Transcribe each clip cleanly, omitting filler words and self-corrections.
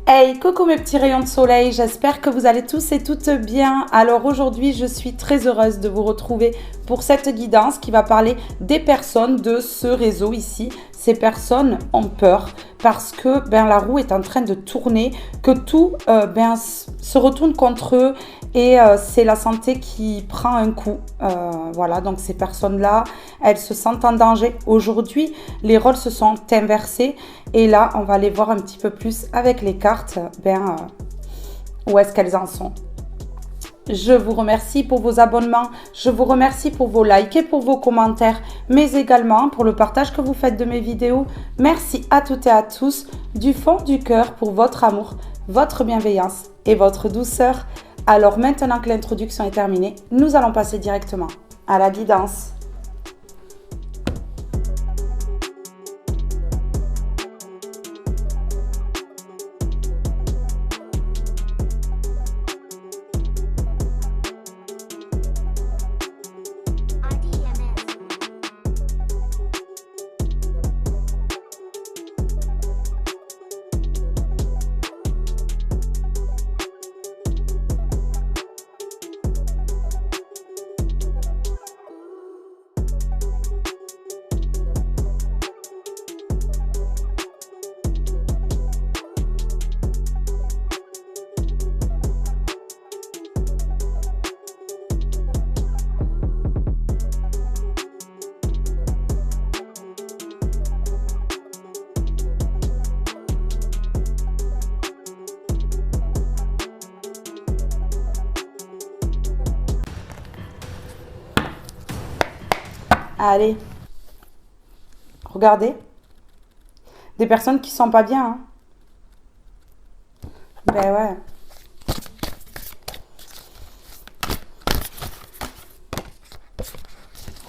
Hey, coucou mes petits rayons de soleil, j'espère que vous allez tous et toutes bien. Alors aujourd'hui, je suis très heureuse de vous retrouver pour cette guidance qui va parler des personnes de ce réseau ici. Ces personnes ont peur parce que la roue est en train de tourner, que tout se retourne contre eux et c'est la santé qui prend un coup. Voilà, donc ces personnes-là, elles se sentent en danger. Aujourd'hui, les rôles se sont inversés et là, on va aller voir un petit peu plus avec les cartes, où est-ce qu'elles en sont. Je vous remercie pour vos abonnements, je vous remercie pour vos likes et pour vos commentaires, mais également pour le partage que vous faites de mes vidéos. Merci à toutes et à tous du fond du cœur pour votre amour, votre bienveillance et votre douceur. Alors maintenant que l'introduction est terminée, nous allons passer directement à la guidance. Allez, regardez, des personnes qui sont pas bien, hein. Ben ouais.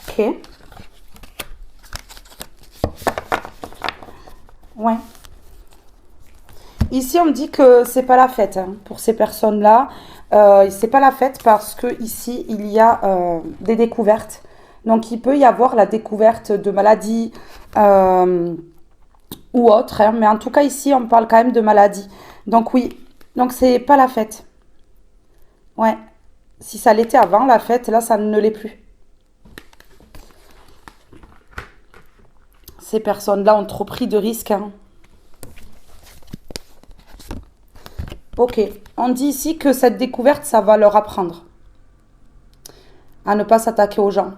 Ok. Ouais. Ici, on me dit que c'est pas la fête, hein, pour ces personnes-là. C'est pas la fête parce que ici, il y a des découvertes. Donc, il peut y avoir la découverte de maladies ou autres, hein, mais en tout cas, ici, on parle quand même de maladies. Donc, oui. Donc, c'est pas la fête. Ouais. Si ça l'était avant, la fête, là, ça ne l'est plus. Ces personnes-là ont trop pris de risques, hein. Ok. On dit ici que cette découverte, ça va leur apprendre à ne pas s'attaquer aux gens,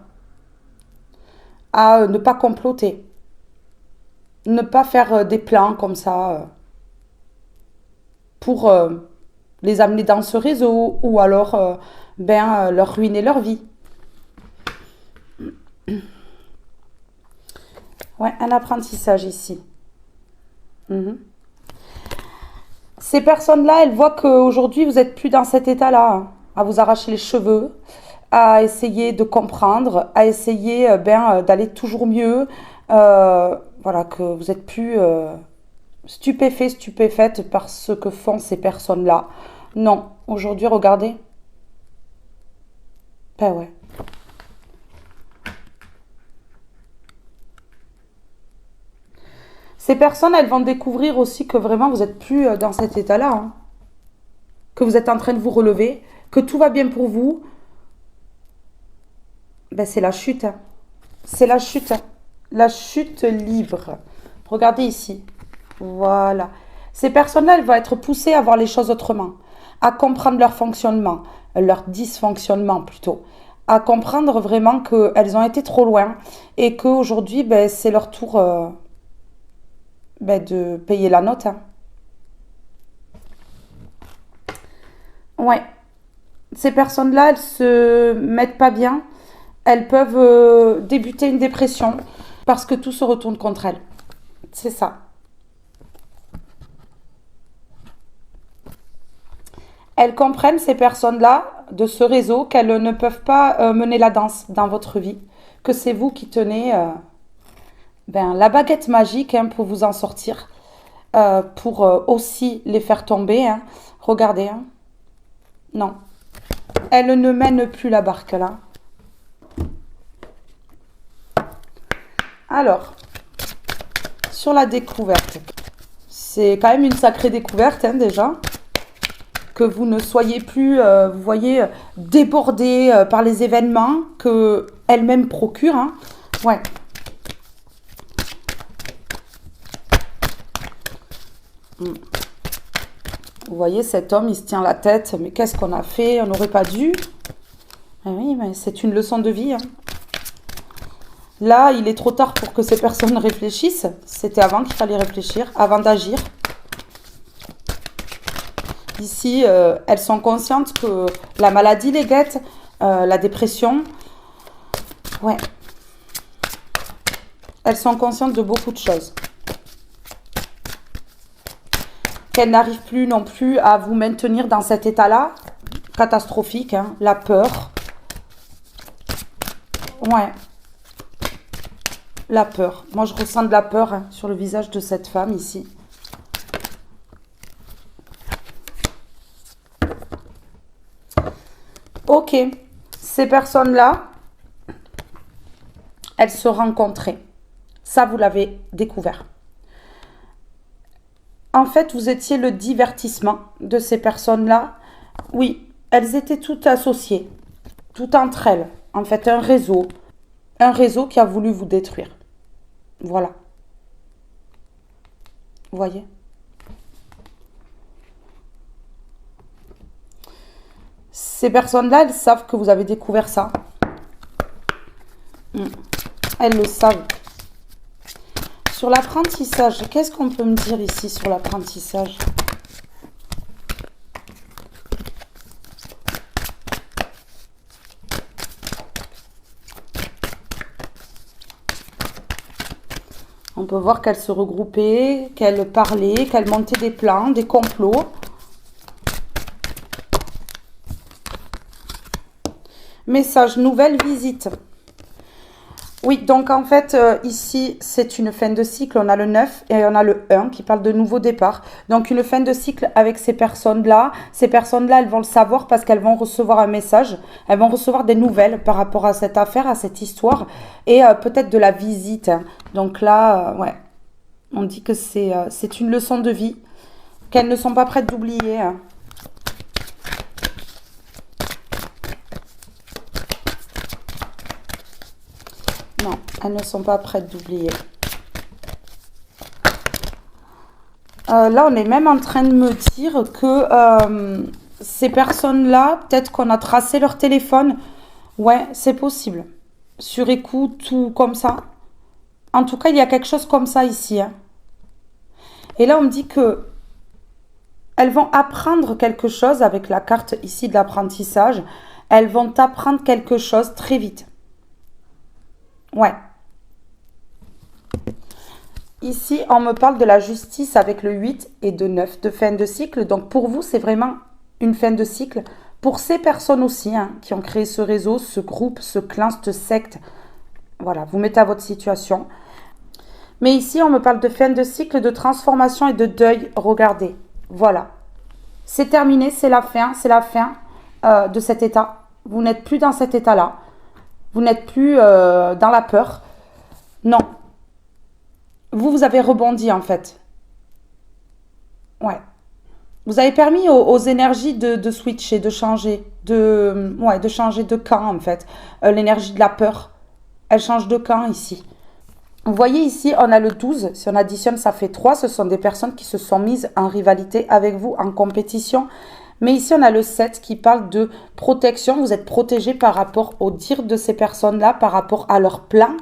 à ne pas comploter, ne pas faire des plans comme ça pour les amener dans ce réseau ou alors leur ruiner leur vie. Ouais, un apprentissage ici. Mhm. Ces personnes-là, elles voient qu'aujourd'hui, vous n'êtes plus dans cet état-là, hein, à vous arracher les cheveux, à essayer de comprendre, à essayer d'aller toujours mieux. Voilà, que vous n'êtes plus stupéfait, stupéfaite par ce que font ces personnes-là. Non, aujourd'hui, regardez. Ben ouais. Ces personnes, elles vont découvrir aussi que vraiment, vous n'êtes plus dans cet état-là, hein. Que vous êtes en train de vous relever, que tout va bien pour vous. Ben, c'est la chute, hein. C'est la chute, hein. La chute libre. Regardez ici. Voilà. Ces personnes-là, elles vont être poussées à voir les choses autrement, à comprendre leur fonctionnement, leur dysfonctionnement plutôt, à comprendre vraiment qu'elles ont été trop loin et qu'aujourd'hui, c'est leur tour de payer la note, hein. Ouais. Ces personnes-là, elles se mettent pas bien. Elles peuvent débuter une dépression parce que tout se retourne contre elles. C'est ça. Elles comprennent, ces personnes-là, de ce réseau, qu'elles ne peuvent pas mener la danse dans votre vie, que c'est vous qui tenez la baguette magique, hein, pour vous en sortir, pour aussi les faire tomber, hein. Regardez, hein. Non. Elles ne mènent plus la barque, là. Alors, sur la découverte, C'est quand même une sacrée découverte, hein, déjà. Que vous ne soyez plus, vous voyez, débordé par les événements que elle-même procure. Hein. Ouais. Vous voyez, cet homme, il se tient la tête. Mais qu'est-ce qu'on a fait? On n'aurait pas dû. Eh oui, mais c'est une leçon de vie. Hein. Là, il est trop tard pour que ces personnes réfléchissent. C'était avant qu'il fallait réfléchir, avant d'agir. Ici, elles sont conscientes que la maladie les guette, la dépression. Ouais. Elles sont conscientes de beaucoup de choses. Qu'elles n'arrivent plus non plus à vous maintenir dans cet état-là. Catastrophique, hein, la peur. Ouais. La peur. Moi, je ressens de la peur hein, sur le visage de cette femme ici. Ok. Ces personnes-là, elles se rencontraient. Ça, vous l'avez découvert. En fait, vous étiez le divertissement de ces personnes-là. Oui, elles étaient toutes associées. Toutes entre elles. En fait, un réseau. Un réseau qui a voulu vous détruire. Voilà. Vous voyez? Ces personnes-là, elles savent que vous avez découvert ça. Elles le savent. Sur l'apprentissage, qu'est-ce qu'on peut me dire ici sur l'apprentissage? On peut voir qu'elles se regroupaient, qu'elles parlaient, qu'elles montaient des plans, des complots. Message, nouvelle visite. Oui, donc en fait, ici, c'est une fin de cycle. On a le 9 et on a le 1 qui parle de nouveau départ. Donc, une fin de cycle avec ces personnes-là. Ces personnes-là, elles vont le savoir parce qu'elles vont recevoir un message. Elles vont recevoir des nouvelles par rapport à cette affaire, à cette histoire. Et peut-être de la visite. Hein. Donc là, ouais, on dit que c'est une leçon de vie qu'elles ne sont pas prêtes d'oublier. Hein. Non, elles ne sont pas prêtes d'oublier. Là, on est même en train de me dire que ces personnes-là, peut-être qu'on a tracé leur téléphone. Ouais, c'est possible. Sur écoute ou comme ça. En tout cas, il y a quelque chose comme ça ici. Hein. Et là, on me dit que elles vont apprendre quelque chose avec la carte ici de l'apprentissage. Elles vont apprendre quelque chose très vite. Ouais. Ici, on me parle de la justice avec le 8 et de 9 de fin de cycle. Donc, pour vous, c'est vraiment une fin de cycle. Pour ces personnes aussi hein, qui ont créé ce réseau, ce groupe, ce clan, cette secte. Voilà, vous mettez à votre situation. Mais ici, on me parle de fin de cycle, de transformation et de deuil. Regardez, voilà. C'est terminé, c'est la fin de cet état. Vous n'êtes plus dans cet état-là. Vous n'êtes plus dans la peur. Non. Vous avez rebondi en fait. Ouais. Vous avez permis aux énergies de switcher, de changer. De changer de camp en fait. L'énergie de la peur. Elle change de camp ici. Vous voyez ici, on a le 12. Si on additionne, ça fait 3. Ce sont des personnes qui se sont mises en rivalité avec vous, en compétition. Mais ici, on a le 7 qui parle de protection. Vous êtes protégé par rapport au dire de ces personnes-là, par rapport à leur plan,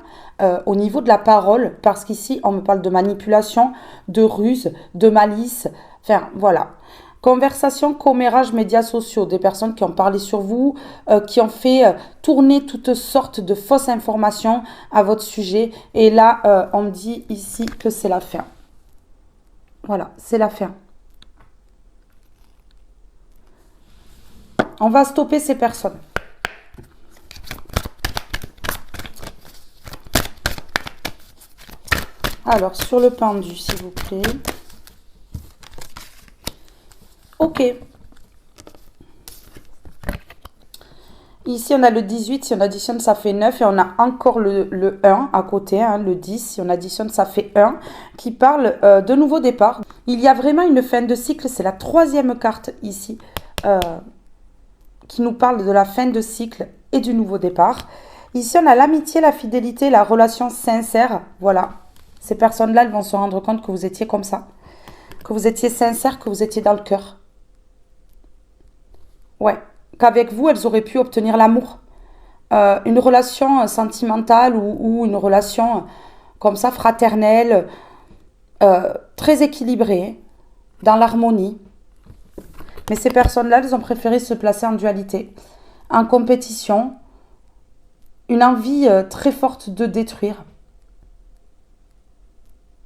au niveau de la parole. Parce qu'ici, on me parle de manipulation, de ruse, de malice. Enfin, voilà. Conversation, commérage, médias sociaux. Des personnes qui ont parlé sur vous, qui ont fait tourner toutes sortes de fausses informations à votre sujet. Et là, on me dit ici que c'est la fin. Voilà, c'est la fin. On va stopper ces personnes. Alors, sur le pendu, s'il vous plaît. Ok. Ici, on a le 18, si on additionne, ça fait 9. Et on a encore le 1 à côté, hein, le 10. Si on additionne, ça fait 1, qui parle de nouveau départ. Il y a vraiment une fin de cycle. C'est la 3e carte ici qui nous parle de la fin de cycle et du nouveau départ. Ici, on a l'amitié, la fidélité, la relation sincère. Voilà. Ces personnes-là, elles vont se rendre compte que vous étiez comme ça. Que vous étiez sincère, que vous étiez dans le cœur. Ouais. Qu'avec vous, elles auraient pu obtenir l'amour. Une relation sentimentale ou une relation comme ça, fraternelle, très équilibrée, dans l'harmonie. Mais ces personnes-là, elles ont préféré se placer en dualité, en compétition, une envie très forte de détruire.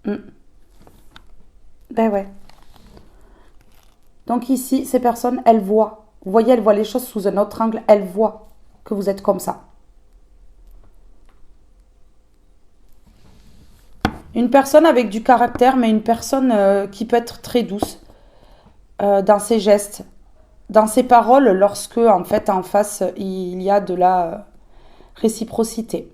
Ben ouais. Donc ici, ces personnes, elles voient. Vous voyez, elles voient les choses sous un autre angle. Elles voient que vous êtes comme ça. Une personne avec du caractère, mais une personne qui peut être très douce dans ses gestes, dans ses paroles, lorsque en fait en face il y a de la réciprocité.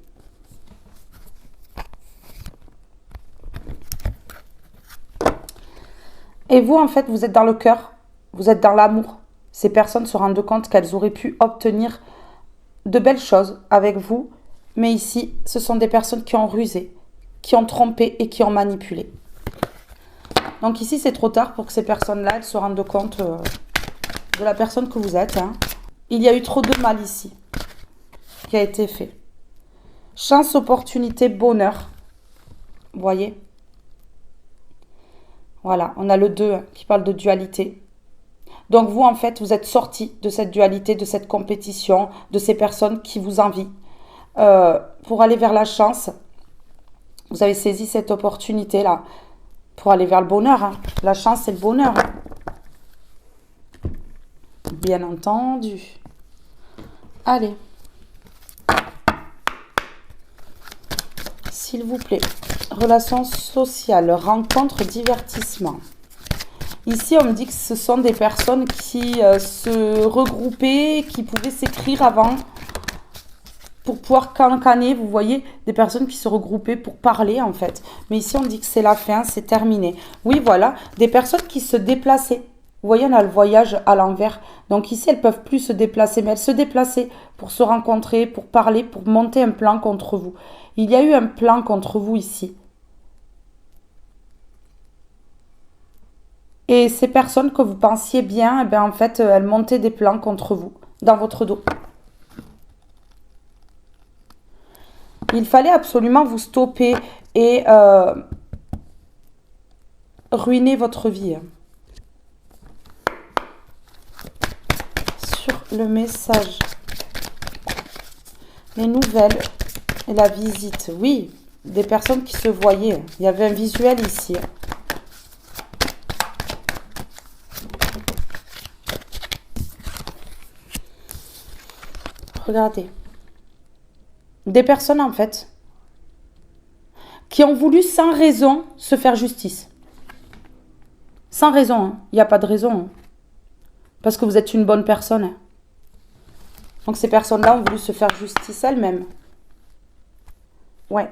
Et vous, en fait, vous êtes dans le cœur, vous êtes dans l'amour. Ces personnes se rendent compte qu'elles auraient pu obtenir de belles choses avec vous, mais ici, ce sont des personnes qui ont rusé, qui ont trompé et qui ont manipulé. Donc ici, c'est trop tard pour que ces personnes-là, elles se rendent compte de la personne que vous êtes. Hein. Il y a eu trop de mal ici qui a été fait. Chance, opportunité, bonheur. Vous voyez ? Voilà, on a le 2 qui parle de dualité. Donc vous, en fait, vous êtes sorti de cette dualité, de cette compétition, de ces personnes qui vous envient. Pour aller vers la chance, vous avez saisi cette opportunité-là pour aller vers le bonheur. Hein. La chance, c'est le bonheur. Hein. Bien entendu. Allez. S'il vous plaît. Relations sociales, rencontres, divertissement. Ici, on me dit que ce sont des personnes qui se regroupaient, qui pouvaient s'écrire avant pour pouvoir cancaner. Vous voyez, des personnes qui se regroupaient pour parler, en fait. Mais ici, on dit que c'est la fin, c'est terminé. Oui, voilà, des personnes qui se déplaçaient. Vous voyez, on a le voyage à l'envers. Donc ici, elles ne peuvent plus se déplacer, mais elles se déplaçaient pour se rencontrer, pour parler, pour monter un plan contre vous. Il y a eu un plan contre vous ici. Et ces personnes que vous pensiez bien, eh bien, en fait, elles montaient des plans contre vous, dans votre dos. Il fallait absolument vous stopper et ruiner votre vie. Sur le message, les nouvelles et la visite. Oui, des personnes qui se voyaient. Il y avait un visuel ici. Regardez. Des personnes, en fait, qui ont voulu sans raison se faire justice. Sans raison, hein. Il n'y a pas de raison. Hein. Parce que vous êtes une bonne personne. Hein. Donc ces personnes-là ont voulu se faire justice elles-mêmes. Ouais.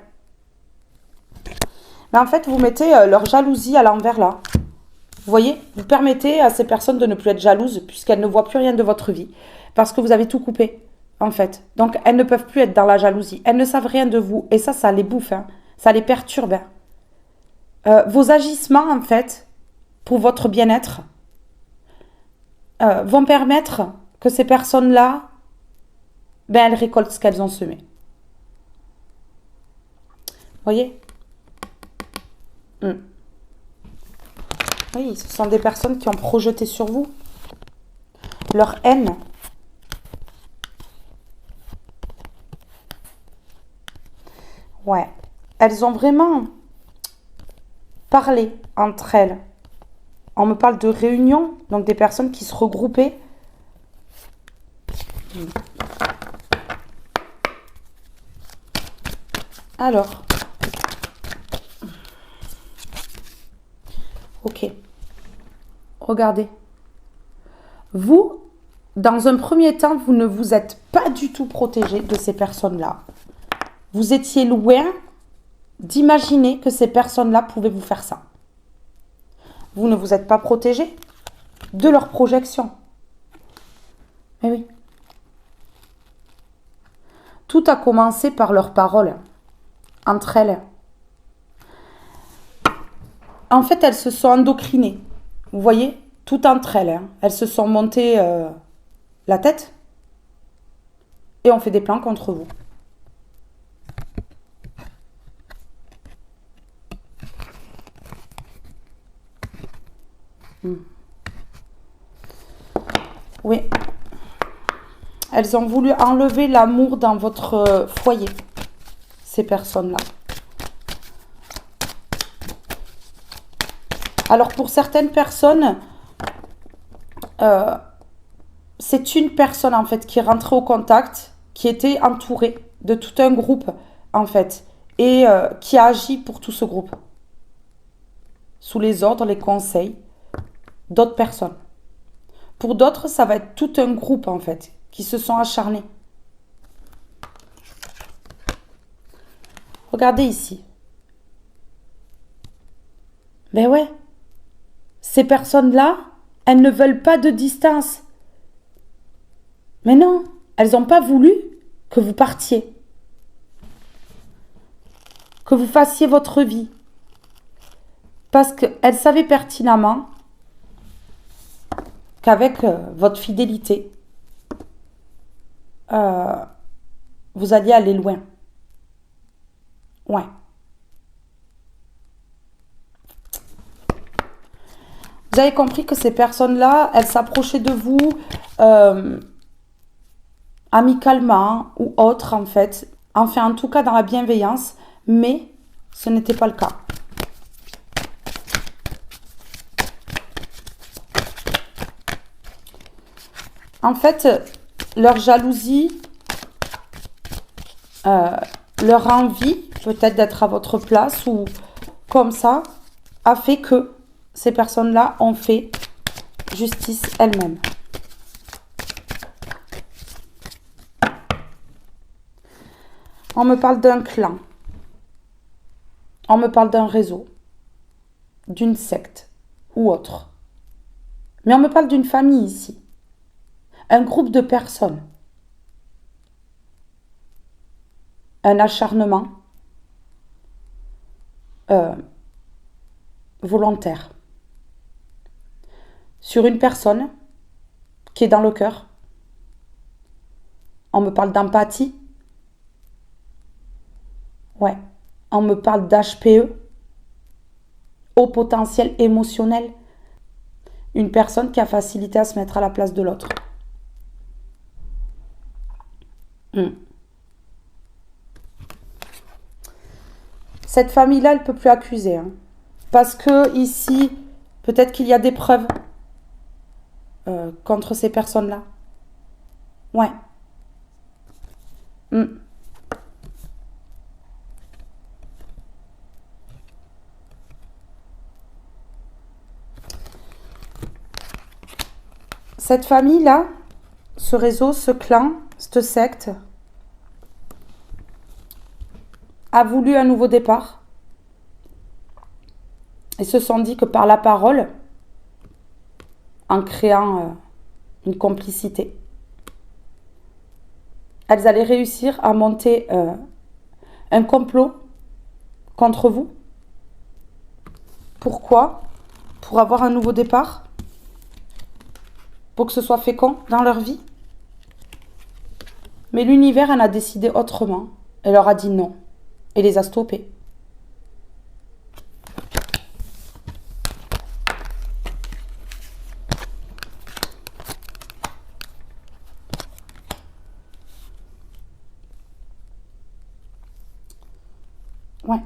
Mais en fait, vous mettez leur jalousie à l'envers là. Vous voyez, vous permettez à ces personnes de ne plus être jalouses puisqu'elles ne voient plus rien de votre vie. Parce que vous avez tout coupé. En fait. Donc, elles ne peuvent plus être dans la jalousie. Elles ne savent rien de vous. Et ça les bouffe. Hein. Ça les perturbe. Hein. Vos agissements, en fait, pour votre bien-être, vont permettre que ces personnes-là, ben, elles récoltent ce qu'elles ont semé. Vous voyez ? Oui, ce sont des personnes qui ont projeté sur vous leur haine. Ouais, elles ont vraiment parlé entre elles. On me parle de réunion, donc des personnes qui se regroupaient. Alors, ok, regardez. Vous, dans un premier temps, vous ne vous êtes pas du tout protégé de ces personnes-là. Vous étiez loin d'imaginer que ces personnes-là pouvaient vous faire ça. Vous ne vous êtes pas protégé de leur projection. Mais oui. Tout a commencé par leurs paroles, entre elles. En fait, elles se sont endocrinées. Vous voyez, tout entre elles. Elles se sont montées la tête et on fait des plans contre vous. Oui. Elles ont voulu enlever l'amour dans votre foyer, ces personnes-là. Alors, pour certaines personnes, c'est une personne, en fait, qui est rentrée au contact, qui était entourée de tout un groupe, en fait, et qui a agi pour tout ce groupe, sous les ordres, les conseils d'autres personnes. Pour d'autres, ça va être tout un groupe, en fait, qui se sont acharnés. Regardez ici. Ben ouais. Ces personnes-là, elles ne veulent pas de distance. Mais non, elles n'ont pas voulu que vous partiez. Que vous fassiez votre vie. Parce qu'elles savaient pertinemment qu'avec votre fidélité, vous alliez aller loin. Ouais. Vous avez compris que ces personnes-là, elles s'approchaient de vous amicalement ou autre, en fait. Enfin, en tout cas, dans la bienveillance. Mais ce n'était pas le cas. En fait, leur jalousie, leur envie, peut-être d'être à votre place ou comme ça, a fait que ces personnes-là ont fait justice elles-mêmes. On me parle d'un clan. On me parle d'un réseau, d'une secte ou autre. Mais on me parle d'une famille ici. Un groupe de personnes. Un acharnement volontaire sur une personne qui est dans le cœur. On me parle d'empathie. Ouais. On me parle d'HPE, haut potentiel émotionnel. Une personne qui a facilité à se mettre à la place de l'autre. Cette famille-là, elle ne peut plus accuser. Hein. Parce que ici, peut-être qu'il y a des preuves contre ces personnes-là. Ouais. Cette famille-là, ce réseau, ce clan, cette secte, a voulu un nouveau départ. Ils se sont dit que par la parole, en créant une complicité, elles allaient réussir à monter un complot contre vous. Pourquoi? Pour avoir un nouveau départ? Pour que ce soit fécond dans leur vie? Mais l'univers en a décidé autrement. Elle leur a dit non. Et les a stoppés. Ouais.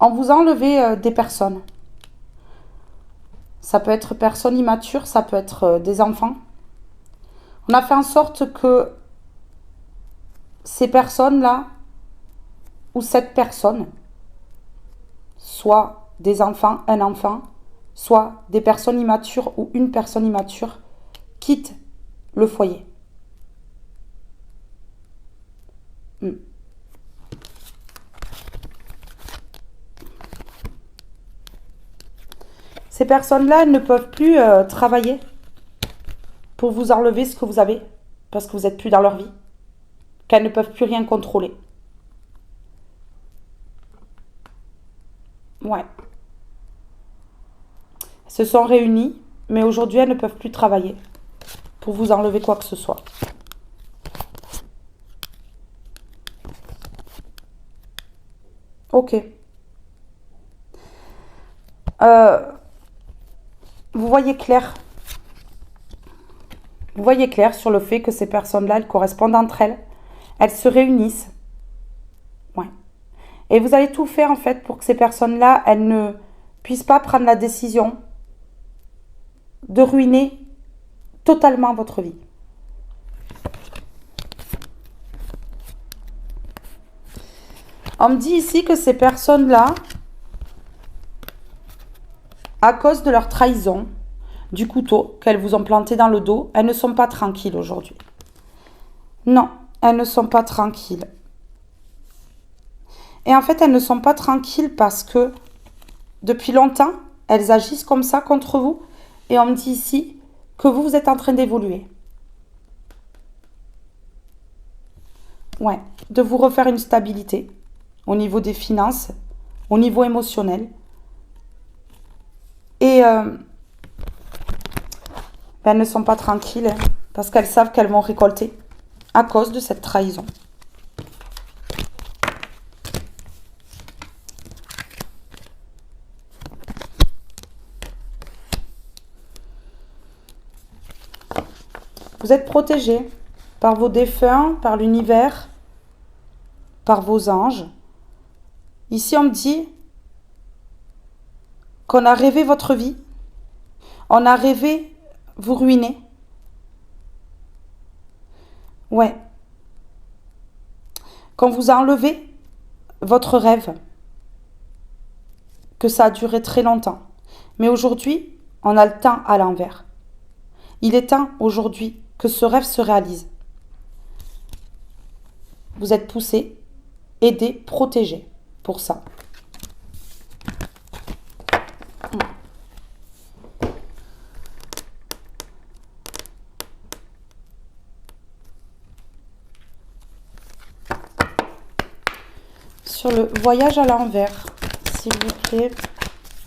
On vous a enlevé des personnes. Ça peut être personnes immatures, ça peut être des enfants. On a fait en sorte que ces personnes-là, ou cette personne, soit des enfants, un enfant, soit des personnes immatures ou une personne immature, quitte le foyer. Hmm. Ces personnes-là, elles ne peuvent plus travailler pour vous enlever ce que vous avez, parce que vous n'êtes plus dans leur vie, qu'elles ne peuvent plus rien contrôler. Ouais. Elles se sont réunies, mais aujourd'hui, elles ne peuvent plus travailler pour vous enlever quoi que ce soit. Ok. Vous voyez clair. Vous voyez clair sur le fait que ces personnes-là, elles correspondent entre elles. Elles se réunissent. Ouais. Et vous allez tout faire en fait pour que ces personnes-là, elles ne puissent pas prendre la décision de ruiner totalement votre vie. On me dit ici que ces personnes-là, à cause de leur trahison, du couteau qu'elles vous ont planté dans le dos, elles ne sont pas tranquilles aujourd'hui. Non, elles ne sont pas tranquilles. Et en fait, elles ne sont pas tranquilles parce que depuis longtemps, elles agissent comme ça contre vous. Et on me dit ici que vous êtes en train d'évoluer. Ouais, de vous refaire une stabilité au niveau des finances, au niveau émotionnel. Et elles ne sont pas tranquilles hein, parce qu'elles savent qu'elles vont récolter à cause de cette trahison. Vous êtes protégés par vos défunts, par l'univers, par vos anges. Ici, on me dit qu'on a rêvé votre vie. On a rêvé vous ruiner. Ouais. Qu'on vous a enlevé votre rêve. Que ça a duré très longtemps. Mais aujourd'hui, on a le temps à l'envers. Il est temps aujourd'hui que ce rêve se réalise. Vous êtes poussés, aidés, protégés pour ça. Sur le voyage à l'envers, s'il vous plaît.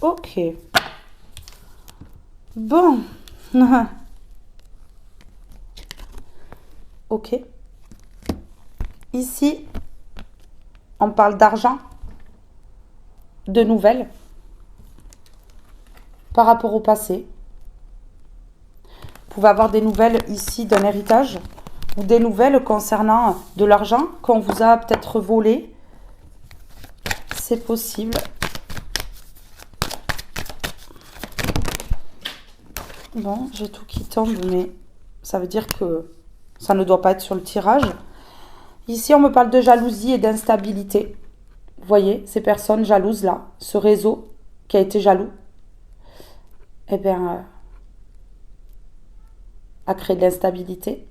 Ok. Bon. Ok. Ici, on parle d'argent, de nouvelles par rapport au passé. Vous pouvez avoir des nouvelles ici d'un héritage ou des nouvelles concernant de l'argent qu'on vous a peut-être volé. C'est possible. Bon, j'ai tout qui tombe, mais ça veut dire que ça ne doit pas être sur le tirage. Ici, on me parle de jalousie et d'instabilité. Vous voyez, ces personnes jalouses là, ce réseau qui a été jaloux, eh bien, a créé de l'instabilité.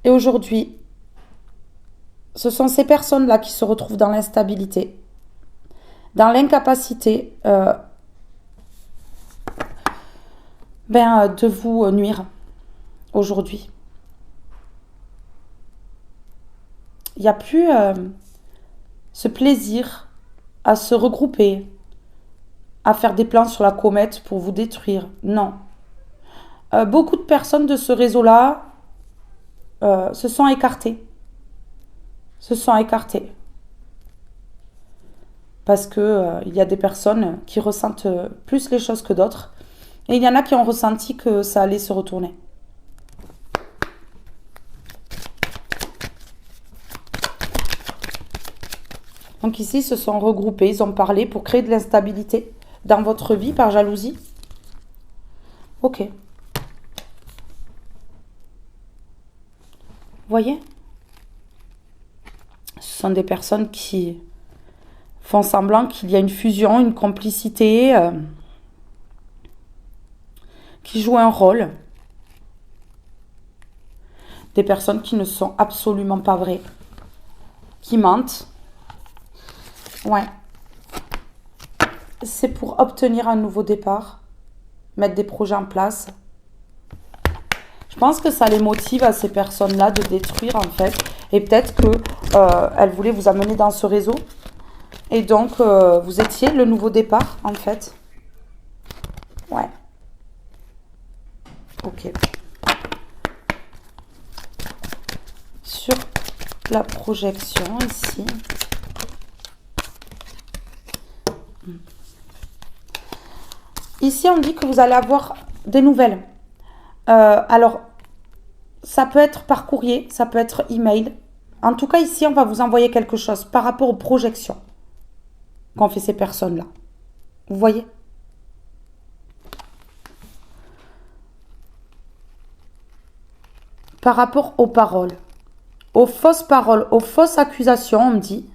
Et aujourd'hui, ce sont ces personnes-là qui se retrouvent dans l'instabilité, dans l'incapacité de vous nuire aujourd'hui. Il n'y a plus ce plaisir à se regrouper, à faire des plans sur la comète pour vous détruire. Non. Beaucoup de personnes de ce réseau-là se sont écartées. Parce que il y a des personnes qui ressentent plus les choses que d'autres. Et il y en a qui ont ressenti que ça allait se retourner. Donc ici, ils se sont regroupés, ils ont parlé pour créer de l'instabilité dans votre vie par jalousie. Ok. Vous voyez ? Ce sont des personnes qui font semblant qu'il y a une fusion, une complicité, qui jouent un rôle. Des personnes qui ne sont absolument pas vraies, qui mentent. Ouais. C'est pour obtenir un nouveau départ, mettre des projets en place. Je pense que ça les motive à ces personnes-là de détruire en fait. Et peut-être que elles voulaient vous amener dans ce réseau. Et donc, vous étiez le nouveau départ en fait. Ouais. Ok. Sur la projection ici. Ici, on dit que vous allez avoir des nouvelles. Alors, ça peut être par courrier, ça peut être email. En tout cas, ici, on va vous envoyer quelque chose par rapport aux projections qu'ont fait ces personnes-là. Vous voyez? Par rapport aux paroles, aux fausses accusations, on me dit.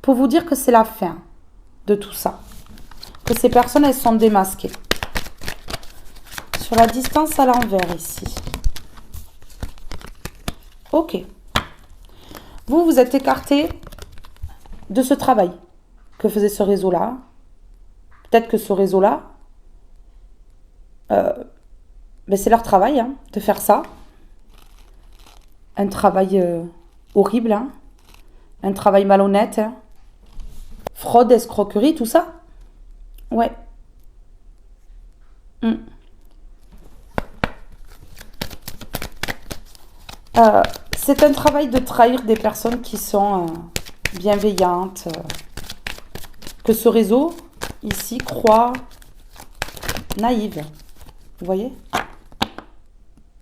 Pour vous dire que c'est la fin de tout ça. Que ces personnes, elles sont démasquées. Sur la distance à l'envers ici. Ok. Vous, vous êtes écarté de ce travail que faisait ce réseau-là. Peut-être que ce réseau-là, ben c'est leur travail hein, de faire ça. Un travail horrible, hein. Un travail malhonnête. Hein. Fraude, escroquerie, tout ça. Ouais. C'est un travail de trahir des personnes qui sont bienveillantes. Que ce réseau, ici, croit naïve. Vous voyez?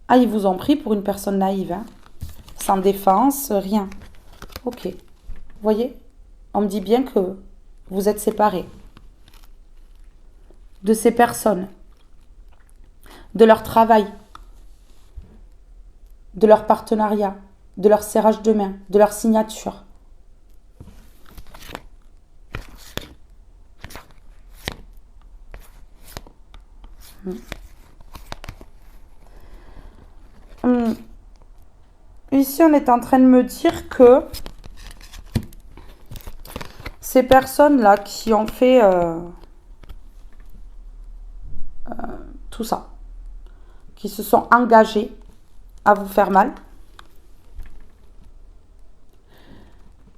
Ah, ils vous ont pris pour une personne naïve. Hein. Sans défense, rien. Ok. Vous voyez? On me dit bien que vous êtes séparés de ces personnes, de leur travail, de leur partenariat, de leur serrage de main, de leur signature. Ici, on est en train de me dire que ces personnes-là qui ont fait tout ça, qui se sont engagées à vous faire mal,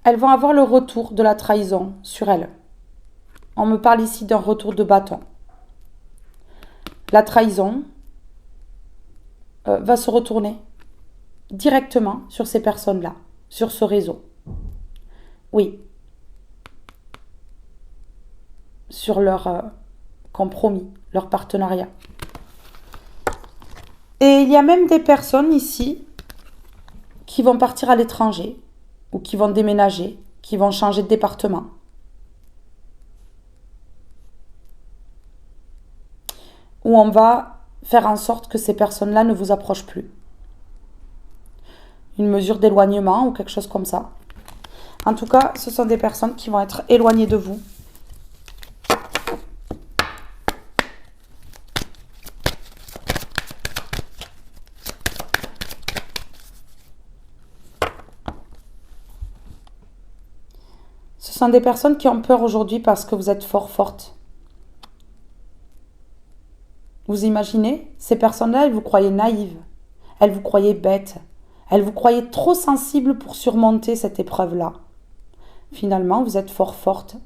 elles vont avoir le retour de la trahison sur elles. On me parle ici d'un retour de bâton. La trahison va se retourner directement sur ces personnes-là, sur ce réseau. Oui. Sur leur compromis, leur partenariat. Et il y a même des personnes ici qui vont partir à l'étranger ou qui vont déménager, qui vont changer de département. Où on va faire en sorte que ces personnes-là ne vous approchent plus. Une mesure d'éloignement ou quelque chose comme ça. En tout cas, ce sont des personnes qui vont être éloignées de vous. Ce sont des personnes qui ont peur aujourd'hui parce que vous êtes fort forte. Vous imaginez, ces personnes-là, elles vous croyaient naïve, elles vous croyaient bête, elles vous croyaient trop sensible pour surmonter cette épreuve-là. Finalement, vous êtes fort forte.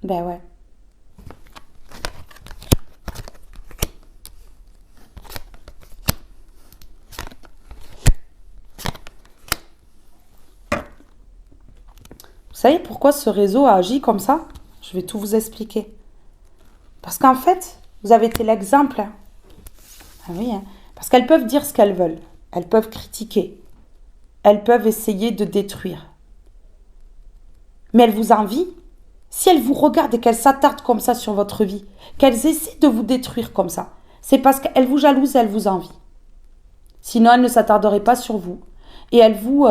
Ben ouais. Vous savez pourquoi ce réseau a agi comme ça? Je vais tout vous expliquer. Parce qu'en fait, vous avez été l'exemple. Ah oui, hein. Parce qu'elles peuvent dire ce qu'elles veulent. Elles peuvent critiquer. Elles peuvent essayer de détruire. Mais elles vous envient. Si elles vous regardent et qu'elles s'attardent comme ça sur votre vie, qu'elles essaient de vous détruire comme ça, c'est parce qu'elles vous jalousent et elles vous envient. Sinon, elles ne s'attarderaient pas sur vous. Et elles vous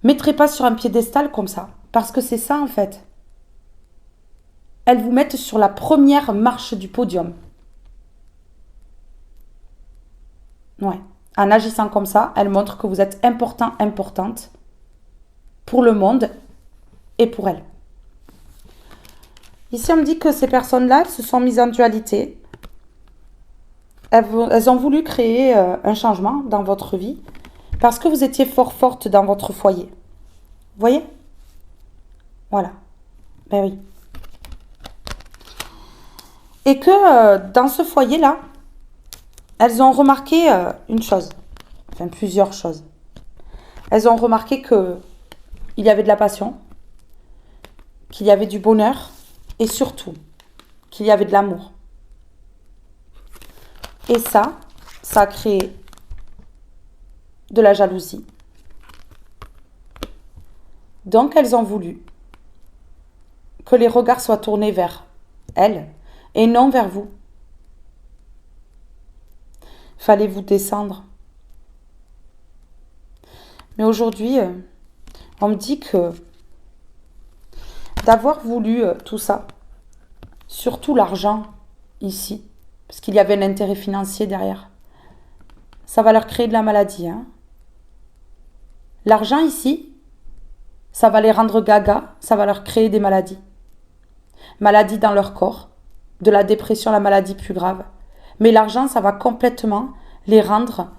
mettraient pas sur un piédestal comme ça. Parce que c'est ça, en fait. elles vous mettent sur la première marche du podium. Ouais. En agissant comme ça, elles montrent que vous êtes important, importante pour le monde et pour elles. Ici, on me dit que ces personnes-là, elles se sont mises en dualité. Elles ont voulu créer un changement dans votre vie parce que vous étiez fort forte dans votre foyer. Vous voyez? Voilà. Ben oui. Et que dans ce foyer-là, elles ont remarqué une chose. Enfin, plusieurs choses. Elles ont remarqué qu'il y avait de la passion, qu'il y avait du bonheur et surtout qu'il y avait de l'amour. Et ça a créé de la jalousie. Donc, elles ont voulu que les regards soient tournés vers elles et non vers vous. Fallait vous descendre. Mais aujourd'hui, on me dit que d'avoir voulu tout ça, surtout l'argent ici, parce qu'il y avait un intérêt financier derrière, ça va leur créer de la maladie. Hein. L'argent ici, ça va les rendre gaga, ça va leur créer des maladies. Maladies dans leur corps, de la dépression, la maladie plus grave. Mais l'argent, ça va complètement les rendre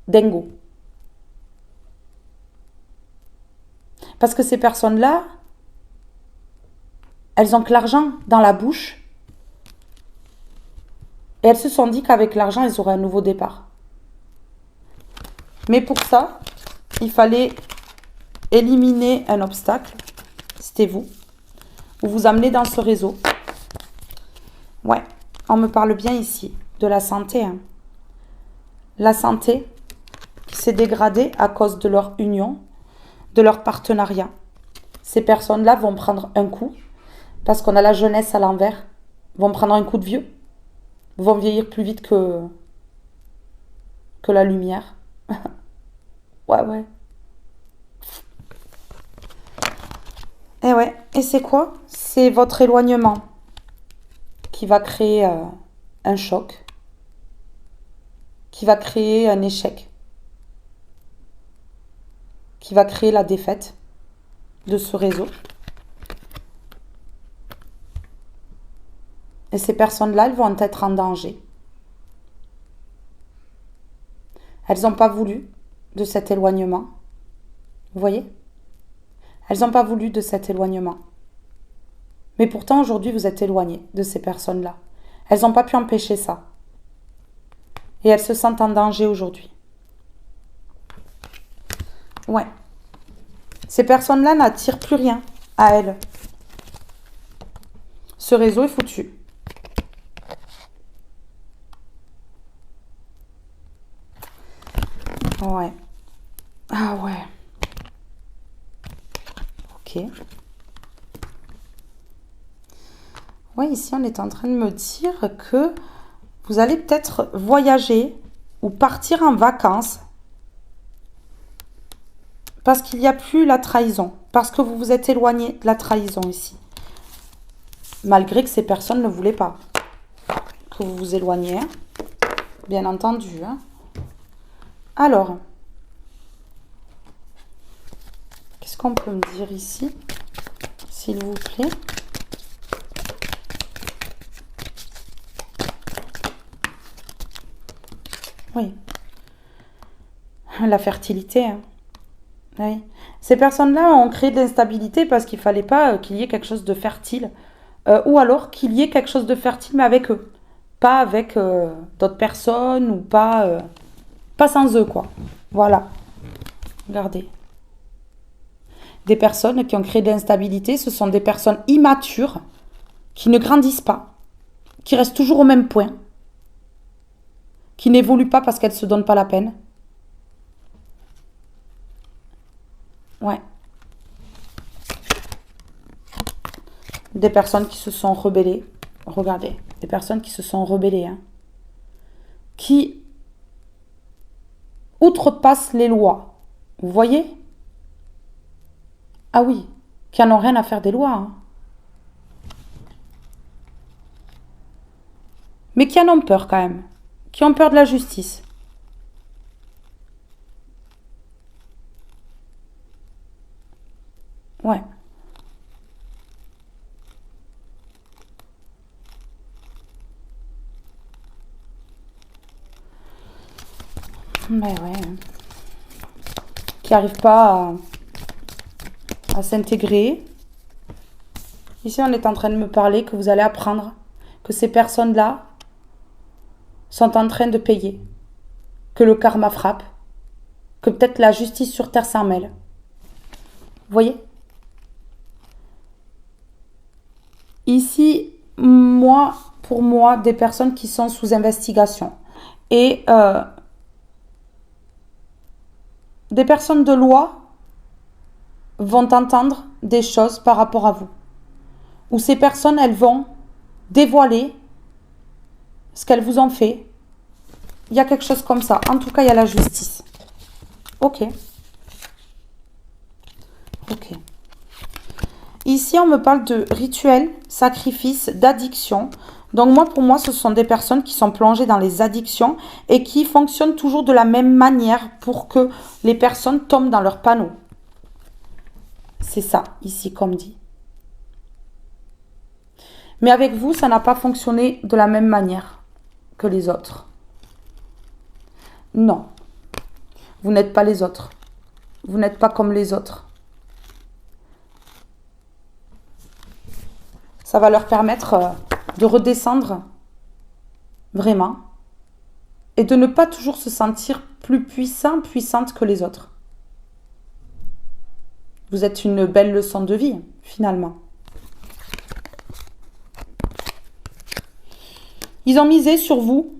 dingos. Parce que ces personnes-là, elles ont que l'argent dans la bouche. Et elles se sont dit qu'avec l'argent, elles auraient un nouveau départ. Mais pour ça, il fallait éliminer un obstacle. C'était vous. Ou vous amener dans ce réseau. Ouais, on me parle bien ici de la santé. Hein. La santé qui s'est dégradée à cause de leur union, de leur partenariat. Ces personnes-là vont prendre un coup, parce qu'on a la jeunesse à l'envers, vont prendre un coup de vieux, vont vieillir plus vite que la lumière. Ouais. Et ouais, et c'est quoi? C'est votre éloignement qui va créer un choc, qui va créer un échec, qui va créer la défaite de ce réseau. Et ces personnes-là, elles vont être en danger. Elles n'ont pas voulu de cet éloignement. Vous voyez? Elles n'ont pas voulu de cet éloignement. Mais pourtant, aujourd'hui, vous êtes éloignés de ces personnes-là. Elles n'ont pas pu empêcher ça. Et elles se sentent en danger aujourd'hui. Ouais. Ces personnes-là n'attirent plus rien à elles. Ce réseau est foutu. Ouais. Ah ouais. Ok. Ouais, ici, on est en train de me dire que vous allez peut-être voyager ou partir en vacances parce qu'il n'y a plus la trahison, parce que vous vous êtes éloigné de la trahison ici. Malgré que ces personnes ne voulaient pas que vous vous éloigniez, hein. Bien entendu. Hein. Alors, qu'est-ce qu'on peut me dire ici, s'il vous plaît? Oui. La fertilité. Hein. Oui. Ces personnes-là ont créé de l'instabilité parce qu'il ne fallait pas qu'il y ait quelque chose de fertile. Ou alors qu'il y ait quelque chose de fertile, mais avec eux. Pas avec d'autres personnes ou pas sans eux, quoi. Voilà. Regardez. Des personnes qui ont créé de l'instabilité, ce sont des personnes immatures qui ne grandissent pas, qui restent toujours au même point, qui n'évoluent pas parce qu'elles ne se donnent pas la peine. Ouais. Des personnes qui se sont rebellées. Regardez, des personnes qui se sont rebellées. Hein. Qui outrepassent les lois. Vous voyez? Ah oui, qui en ont rien à faire des lois. Hein. mais qui en ont peur quand même, qui ont peur de la justice. Ouais. Ben ouais. Qui n'arrivent pas à s'intégrer. Ici, on est en train de me parler que vous allez apprendre que ces personnes-là sont en train de payer, que le karma frappe, que peut-être la justice sur Terre s'en mêle. Vous voyez? Ici, pour moi, des personnes qui sont sous investigation. Et des personnes de loi vont entendre des choses par rapport à vous. Ou ces personnes, elles vont dévoiler ce qu'elles vous ont fait. Il y a quelque chose comme ça. En tout cas, il y a la justice. Ok. Ok. Ici, on me parle de rituels, sacrifices, d'addictions. Donc moi, pour moi, ce sont des personnes qui sont plongées dans les addictions et qui fonctionnent toujours de la même manière pour que les personnes tombent dans leur panneau. C'est ça, ici, comme dit. Mais avec vous, ça n'a pas fonctionné de la même manière que les autres. Non. Vous n'êtes pas les autres. Vous n'êtes pas comme les autres. Ça va leur permettre de redescendre vraiment et de ne pas toujours se sentir plus puissante que les autres. Vous êtes une belle leçon de vie, finalement. Ils ont misé sur vous.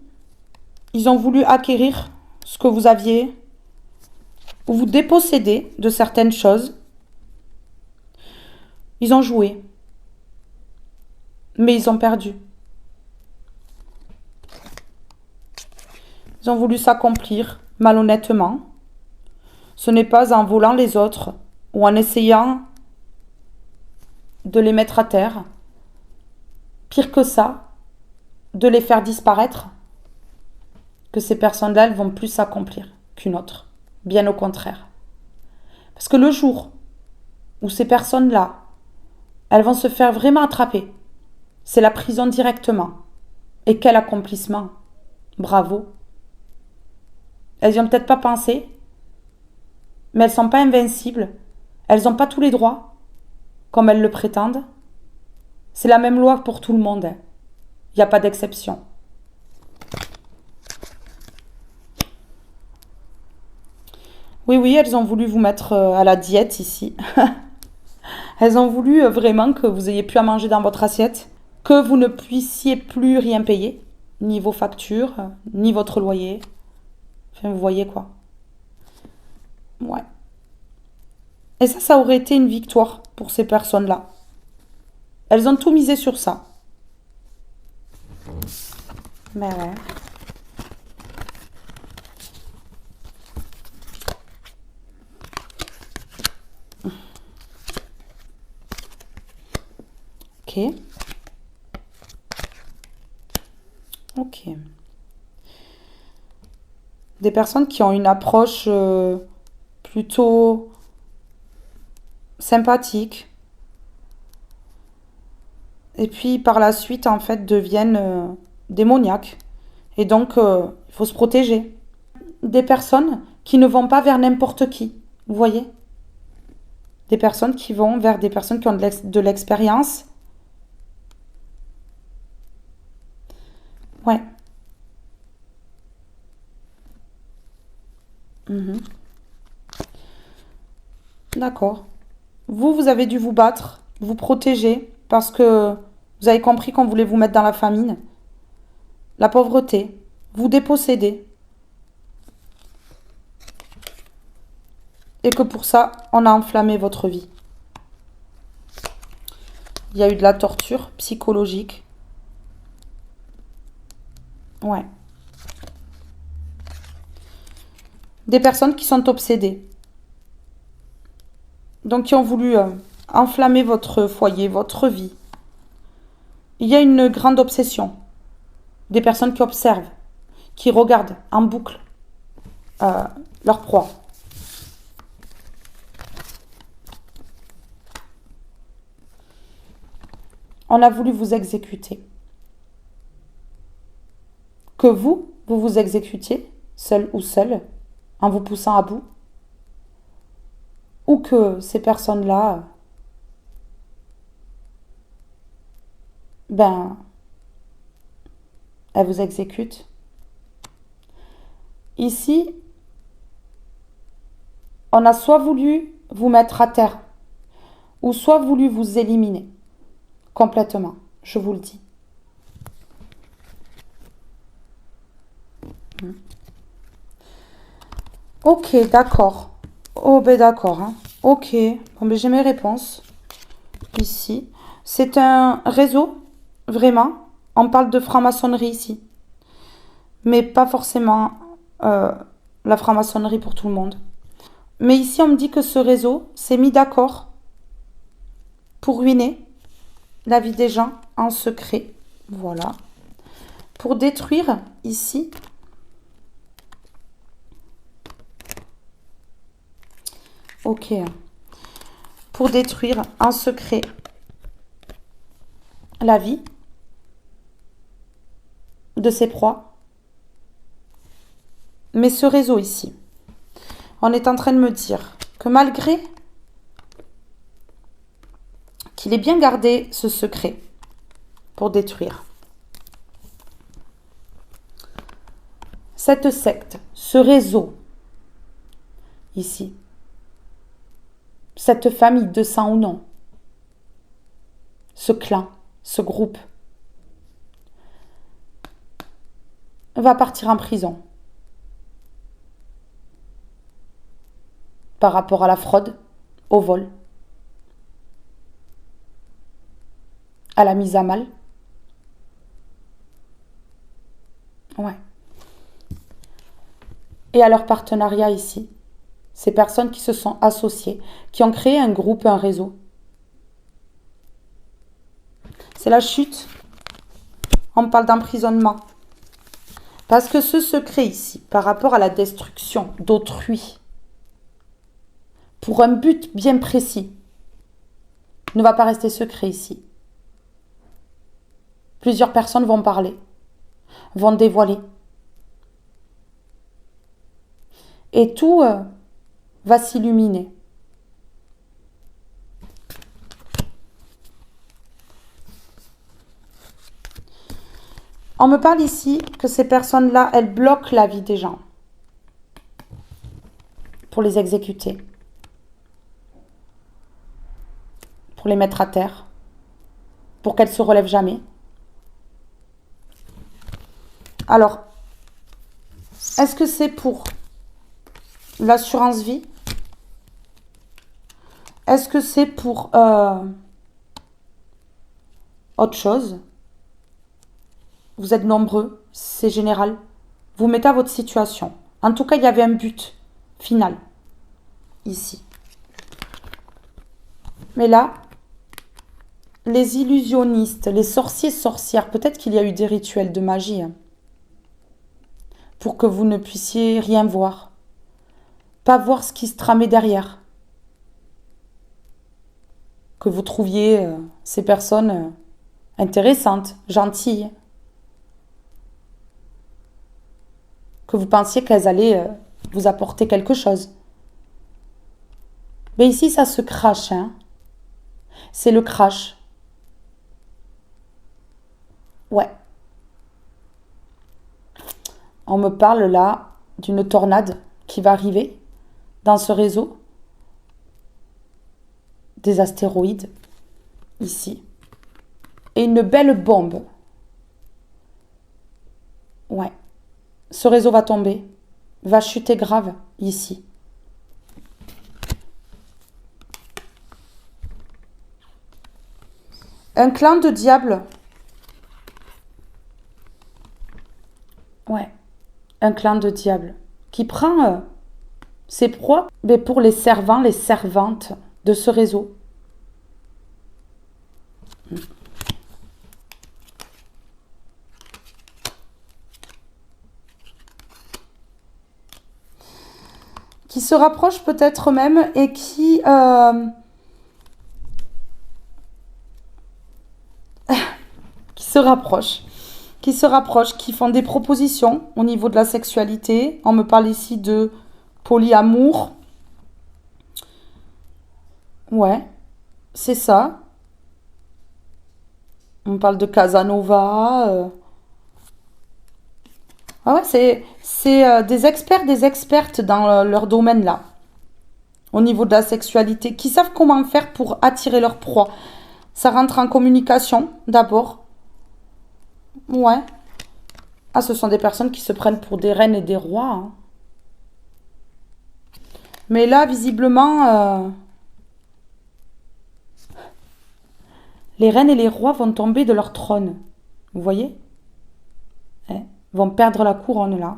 Ils ont voulu acquérir ce que vous aviez ou vous déposséder de certaines choses. Ils ont joué. Mais ils ont perdu. Ils ont voulu s'accomplir malhonnêtement. Ce n'est pas en volant les autres ou en essayant de les mettre à terre. Pire que ça, de les faire disparaître, que ces personnes-là, elles vont plus s'accomplir qu'une autre. Bien au contraire. Parce que le jour où ces personnes-là, elles vont se faire vraiment attraper, c'est la prison directement. Et quel accomplissement! Bravo! Elles n'y ont peut-être pas pensé, mais elles ne sont pas invincibles. Elles n'ont pas tous les droits, comme elles le prétendent. C'est la même loi pour tout le monde. Il n'y a pas d'exception. Oui, elles ont voulu vous mettre à la diète ici. Elles ont voulu vraiment que vous ayez plus à manger dans votre assiette, que vous ne puissiez plus rien payer, ni vos factures, ni votre loyer. Enfin, vous voyez quoi. Ouais. Et ça aurait été une victoire pour ces personnes-là. Elles ont tout misé sur ça. Ben ouais. Ok. Ok. Des personnes qui ont une approche plutôt sympathique. Et puis par la suite, en fait, deviennent démoniaques. Et donc, il faut se protéger. Des personnes qui ne vont pas vers n'importe qui. Vous voyez? Des personnes qui vont vers des personnes qui ont de l'expérience. Ouais. Mhm. D'accord. Vous avez dû vous battre, vous protéger, parce que vous avez compris qu'on voulait vous mettre dans la famine, la pauvreté, vous déposséder. Et que pour ça, on a enflammé votre vie. Il y a eu de la torture psychologique. Ouais. Des personnes qui sont obsédées. Donc qui ont voulu enflammer votre foyer, votre vie. Il y a une grande obsession. des personnes qui observent, qui regardent en boucle leur proie. On a voulu vous exécuter. Que vous vous exécutiez, seul ou seul, en vous poussant à bout, ou que ces personnes-là, elles vous exécutent. Ici, on a soit voulu vous mettre à terre, ou soit voulu vous éliminer complètement, je vous le dis. Ok, d'accord. Oh, ben d'accord. Hein. Ok. Bon, ben j'ai mes réponses. Ici. C'est un réseau, vraiment. On parle de franc-maçonnerie ici. Mais pas forcément la franc-maçonnerie pour tout le monde. Mais ici, on me dit que ce réseau s'est mis d'accord pour ruiner la vie des gens en secret. Voilà. Pour détruire, ici, ok. Pour détruire en secret la vie de ses proies. Mais ce réseau ici, on est en train de me dire que malgré qu'il ait bien gardé ce secret pour détruire, cette secte, ce réseau ici, cette famille de sang ou non, ce clan, ce groupe, va partir en prison par rapport à la fraude, au vol, à la mise à mal. Ouais. Et à leur partenariat ici. Ces personnes qui se sont associées, qui ont créé un groupe, un réseau. C'est la chute. On parle d'emprisonnement. Parce que ce secret ici, par rapport à la destruction d'autrui, pour un but bien précis, ne va pas rester secret ici. Plusieurs personnes vont parler, vont dévoiler. Et tout va s'illuminer. On me parle ici que ces personnes-là, elles bloquent la vie des gens pour les exécuter, pour les mettre à terre, pour qu'elles ne se relèvent jamais. Alors, est-ce que c'est pour l'assurance vie? Est-ce que c'est pour autre chose? Vous êtes nombreux, c'est général. Vous mettez à votre situation. En tout cas, il y avait un but final, ici. Mais là, les illusionnistes, les sorciers, sorcières, peut-être qu'il y a eu des rituels de magie pour que vous ne puissiez rien voir. Pas voir ce qui se tramait derrière. Que vous trouviez ces personnes intéressantes, gentilles. Que vous pensiez qu'elles allaient vous apporter quelque chose. Mais ici, ça se crache. Hein. C'est le crash. Ouais. On me parle là d'une tornade qui va arriver dans ce réseau. Des astéroïdes, ici. Et une belle bombe. Ouais. Ce réseau va tomber, va chuter grave, ici. Un clan de diables. Ouais. Un clan de diables qui prend ses proies mais pour les servants, les servantes de ce réseau. qui se rapprochent peut-être même et qui se rapprochent, qui font des propositions au niveau de la sexualité. On me parle ici de polyamour. Ouais, c'est ça. On parle de Casanova. Ah ouais, c'est des experts, des expertes dans leur domaine là, au niveau de la sexualité, qui savent comment faire pour attirer leur proie. Ça rentre en communication d'abord. Ouais. Ah, ce sont des personnes qui se prennent pour des reines et des rois, hein. Mais là, visiblement, les reines et les rois vont tomber de leur trône. Vous voyez? Eh, vont perdre la couronne là.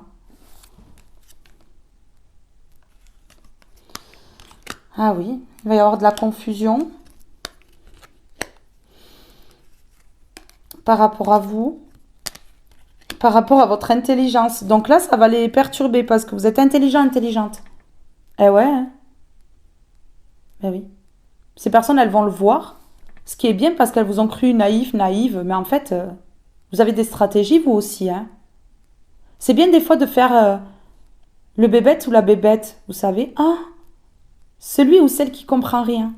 Ah oui, il va y avoir de la confusion par rapport à vous, par rapport à votre intelligence. Donc là, ça va les perturber parce que vous êtes intelligent, intelligente. Eh ouais, hein. Eh oui. Ces personnes, elles vont le voir, ce qui est bien parce qu'elles vous ont cru naïf, naïve, mais en fait, vous avez des stratégies, vous aussi, hein. C'est bien des fois de faire le bébête ou la bébête, vous savez. Ah, celui ou celle qui comprend rien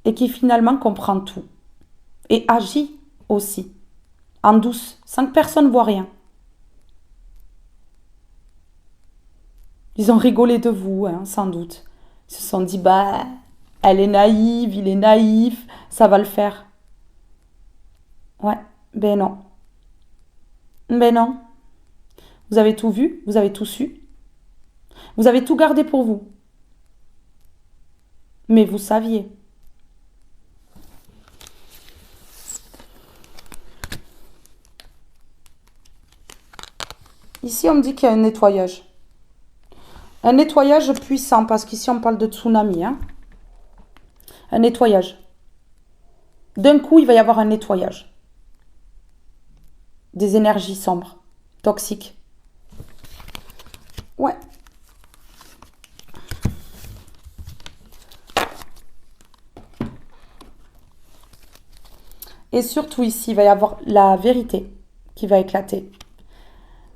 et qui finalement comprend tout et agit aussi, en douce, sans que personne ne voit rien. Ils ont rigolé de vous, hein, sans doute. Ils se sont dit, bah, elle est naïve, il est naïf, ça va le faire. Ouais, ben non. Ben non. Vous avez tout vu, vous avez tout su, vous avez tout gardé pour vous. Mais vous saviez. Ici, on me dit qu'il y a un nettoyage. Un nettoyage puissant, parce qu'ici, on parle de tsunami, hein. Un nettoyage. D'un coup, il va y avoir un nettoyage. Des énergies sombres, toxiques. Ouais. Et surtout ici, il va y avoir la vérité qui va éclater.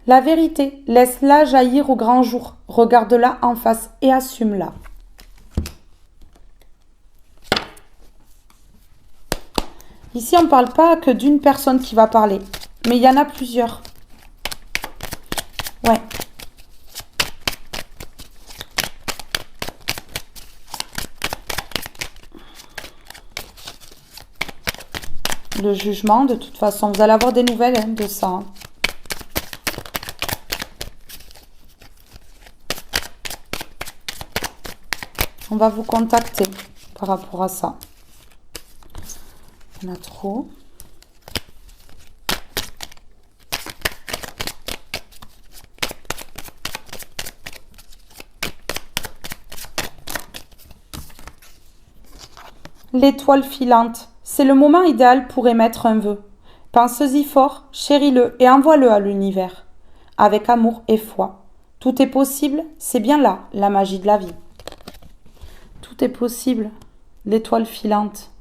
La vérité, laisse-la jaillir au grand jour. Regarde-la en face et assume-la. Ici, on ne parle pas que d'une personne qui va parler, mais il y en a plusieurs. Ouais. Le jugement, de toute façon, vous allez avoir des nouvelles, hein, de ça, hein. On va vous contacter par rapport à ça. Il y en a trop. L'étoile filante, c'est le moment idéal pour émettre un vœu. Pense-y fort, chéris-le et envoie-le à l'univers. Avec amour et foi. Tout est possible, c'est bien là la magie de la vie. Tout est possible, l'étoile filante.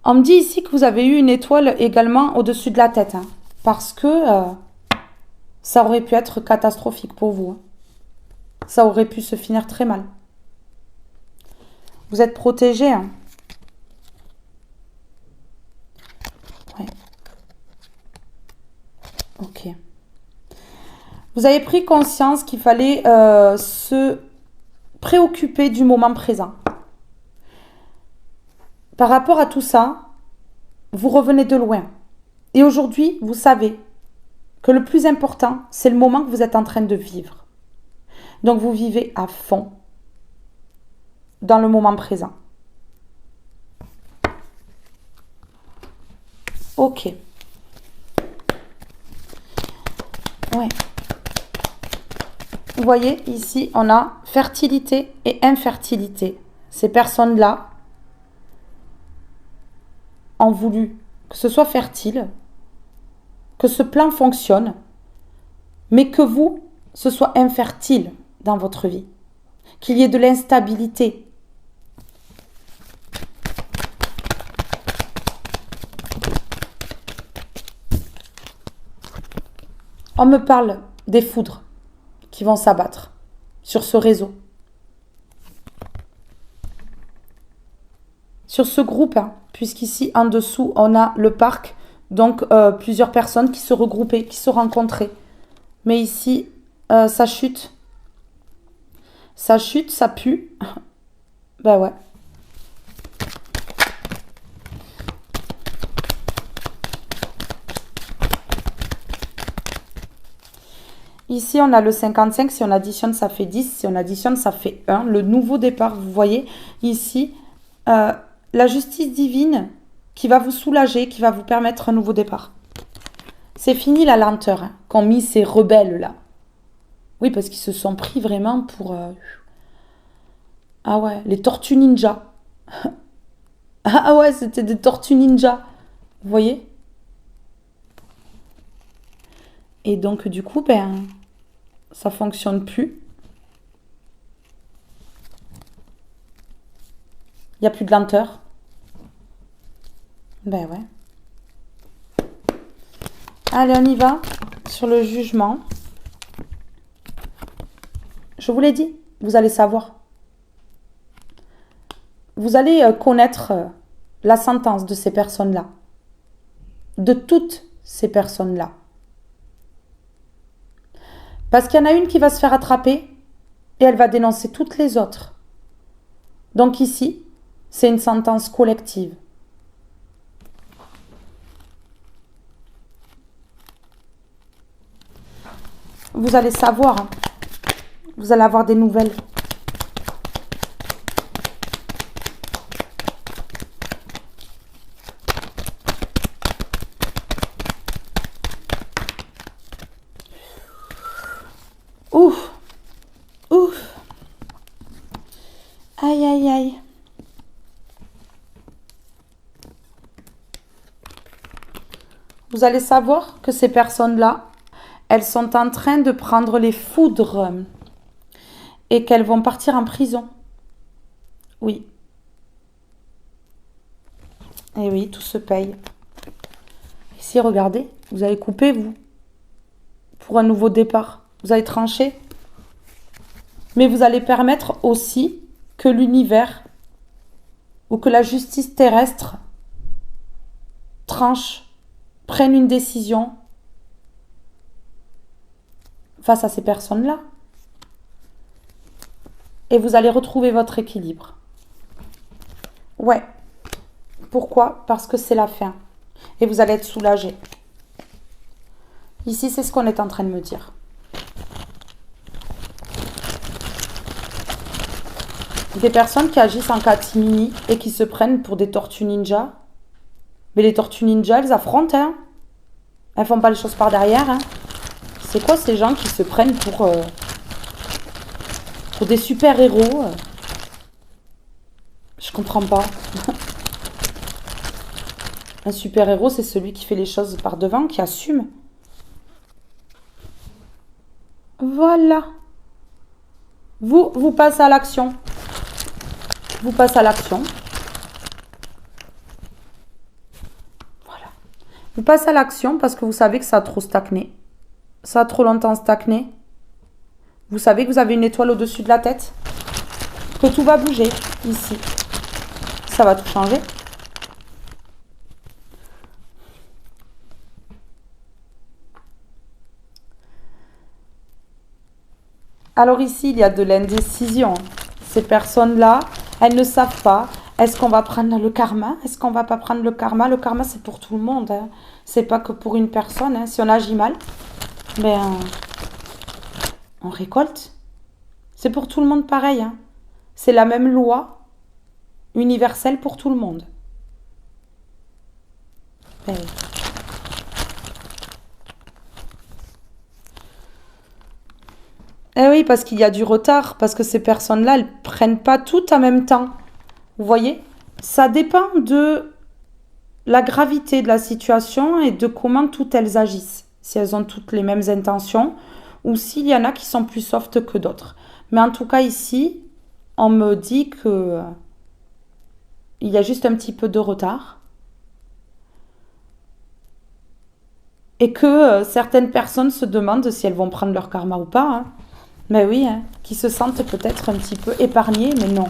On me dit ici que vous avez eu une étoile également au-dessus de la tête, hein, parce que ça aurait pu être catastrophique pour vous, hein. Ça aurait pu se finir très mal. Vous êtes protégé, hein. Ouais. Ok. Vous avez pris conscience qu'il fallait se préoccuper du moment présent. Par rapport à tout ça, vous revenez de loin. Et aujourd'hui, vous savez que le plus important, c'est le moment que vous êtes en train de vivre. Donc, vous vivez à fond dans le moment présent. Ok. Ouais. Vous voyez, ici, on a fertilité et infertilité. Ces personnes-là ont voulu que ce soit fertile, que ce plan fonctionne, mais que vous, ce soit infertile dans votre vie, qu'il y ait de l'instabilité. On me parle des foudres qui vont s'abattre sur ce réseau. Sur ce groupe, hein, puisqu'ici en dessous, on a le parc, donc plusieurs personnes qui se regroupaient, qui se rencontraient. Mais ici, ça chute. Ça chute, ça pue. Ben ouais. Ici, on a le 55. Si on additionne, ça fait 10. Si on additionne, ça fait 1. Le nouveau départ, vous voyez, ici, la justice divine qui va vous soulager, qui va vous permettre un nouveau départ. C'est fini la lenteur hein, qu'ont mis ces rebelles-là. Oui, parce qu'ils se sont pris vraiment pour... Ah ouais, les tortues ninja. Ah ouais, c'était des tortues ninja. Vous voyez? Et donc, du coup, ben, ça fonctionne plus. Il n'y a plus de lenteur. Ben ouais. Allez, on y va sur le jugement. Je vous l'ai dit, vous allez savoir. Vous allez connaître la sentence de ces personnes-là. De toutes ces personnes-là. Parce qu'il y en a une qui va se faire attraper et elle va dénoncer toutes les autres. Donc ici, c'est une sentence collective. Vous allez savoir, hein. Vous allez avoir des nouvelles. Ouf, ouf. Aïe, aïe, aïe. Vous allez savoir que ces personnes-là, elles sont en train de prendre les foudres et qu'elles vont partir en prison. Oui. Et oui, tout se paye. Ici, regardez, vous avez coupé, vous, pour un nouveau départ. Vous allez trancher. Mais vous allez permettre aussi que l'univers ou que la justice terrestre tranche, prenne une décision face à ces personnes-là. Et vous allez retrouver votre équilibre. Ouais. Pourquoi? Parce que c'est la fin. Et vous allez être soulagé. Ici, c'est ce qu'on est en train de me dire. Des personnes qui agissent en catimini et qui se prennent pour des tortues ninja. Mais les tortues ninja, elles affrontent, hein. Elles font pas les choses par derrière, hein. C'est quoi ces gens qui se prennent pour des super-héros? Je comprends pas. Un super-héros, c'est celui qui fait les choses par devant, qui assume. Voilà. Vous passez à l'action. Vous passez à l'action. Voilà. Vous passez à l'action parce que vous savez que ça a trop stagné. Ça a trop longtemps stagné. Vous savez que vous avez une étoile au-dessus de la tête. Que tout va bouger ici. Ça va tout changer. Alors ici, il y a de l'indécision. Ces personnes-là, elles ne savent pas. Est-ce qu'on va prendre le karma? Est-ce qu'on va pas prendre le karma? Le karma, c'est pour tout le monde. Hein. C'est pas que pour une personne. Hein. Si on agit mal, ben, on récolte. C'est pour tout le monde pareil. Hein. C'est la même loi universelle pour tout le monde. Ben, eh oui, parce qu'il y a du retard, parce que ces personnes-là, elles prennent pas tout en même temps. Vous voyez? Ça dépend de la gravité de la situation et de comment toutes elles agissent. Si elles ont toutes les mêmes intentions ou s'il y en a qui sont plus soft que d'autres. Mais en tout cas ici, on me dit que il y a juste un petit peu de retard. Et que certaines personnes se demandent si elles vont prendre leur karma ou pas. Hein. Mais oui, hein, qui se sentent peut-être un petit peu épargnées, mais non.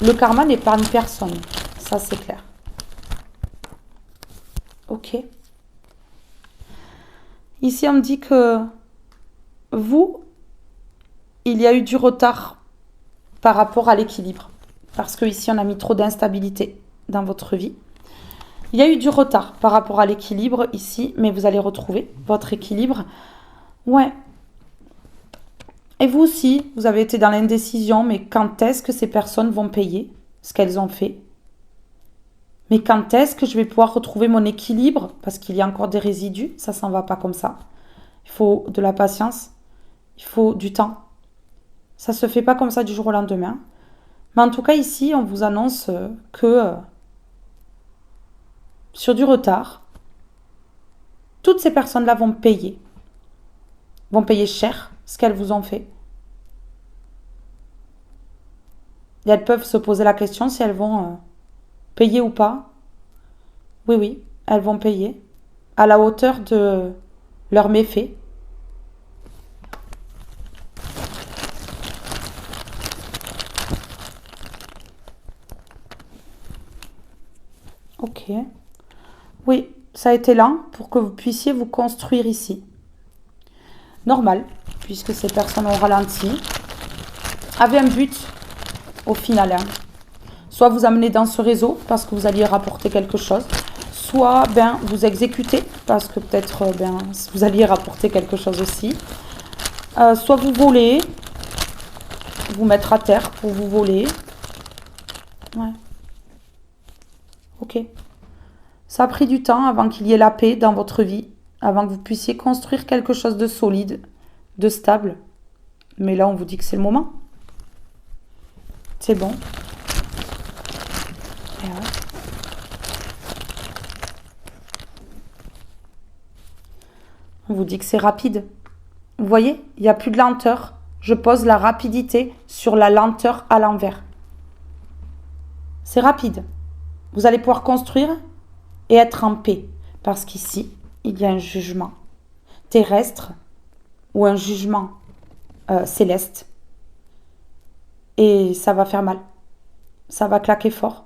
Le karma n'épargne personne. Ça, c'est clair. Ok. Ici, on me dit que vous, il y a eu du retard par rapport à l'équilibre. Parce que ici, on a mis trop d'instabilité dans votre vie. Il y a eu du retard par rapport à l'équilibre ici, mais vous allez retrouver votre équilibre. Ouais. Et vous aussi, vous avez été dans l'indécision, mais quand est-ce que ces personnes vont payer ce qu'elles ont fait? Mais quand est-ce que je vais pouvoir retrouver mon équilibre? Parce qu'il y a encore des résidus, ça s'en va pas comme ça. Il faut de la patience, il faut du temps. Ça se fait pas comme ça du jour au lendemain. Mais en tout cas ici, on vous annonce que sur du retard, toutes ces personnes-là vont payer cher ce qu'elles vous ont fait. Et elles peuvent se poser la question si elles vont payer ou pas. Oui, oui, elles vont payer à la hauteur de leurs méfaits. Ok. Oui, ça a été lent pour que vous puissiez vous construire ici. Normal, puisque ces personnes ont ralenti, avaient un but au final. Hein. Soit vous amener dans ce réseau parce que vous alliez rapporter quelque chose, soit vous exécuter parce que peut-être vous alliez rapporter quelque chose aussi, soit vous voler, vous mettre à terre pour vous voler. Ouais. Ok. Ça a pris du temps avant qu'il y ait la paix dans votre vie, avant que vous puissiez construire quelque chose de solide, de stable. Mais là, on vous dit que c'est le moment. C'est bon. Et ouais. On vous dit que c'est rapide. Vous voyez, il n'y a plus de lenteur. Je pose la rapidité sur la lenteur à l'envers. C'est rapide. Vous allez pouvoir construire et être en paix. Parce qu'ici, il y a un jugement terrestre ou un jugement céleste. Et ça va faire mal. Ça va claquer fort.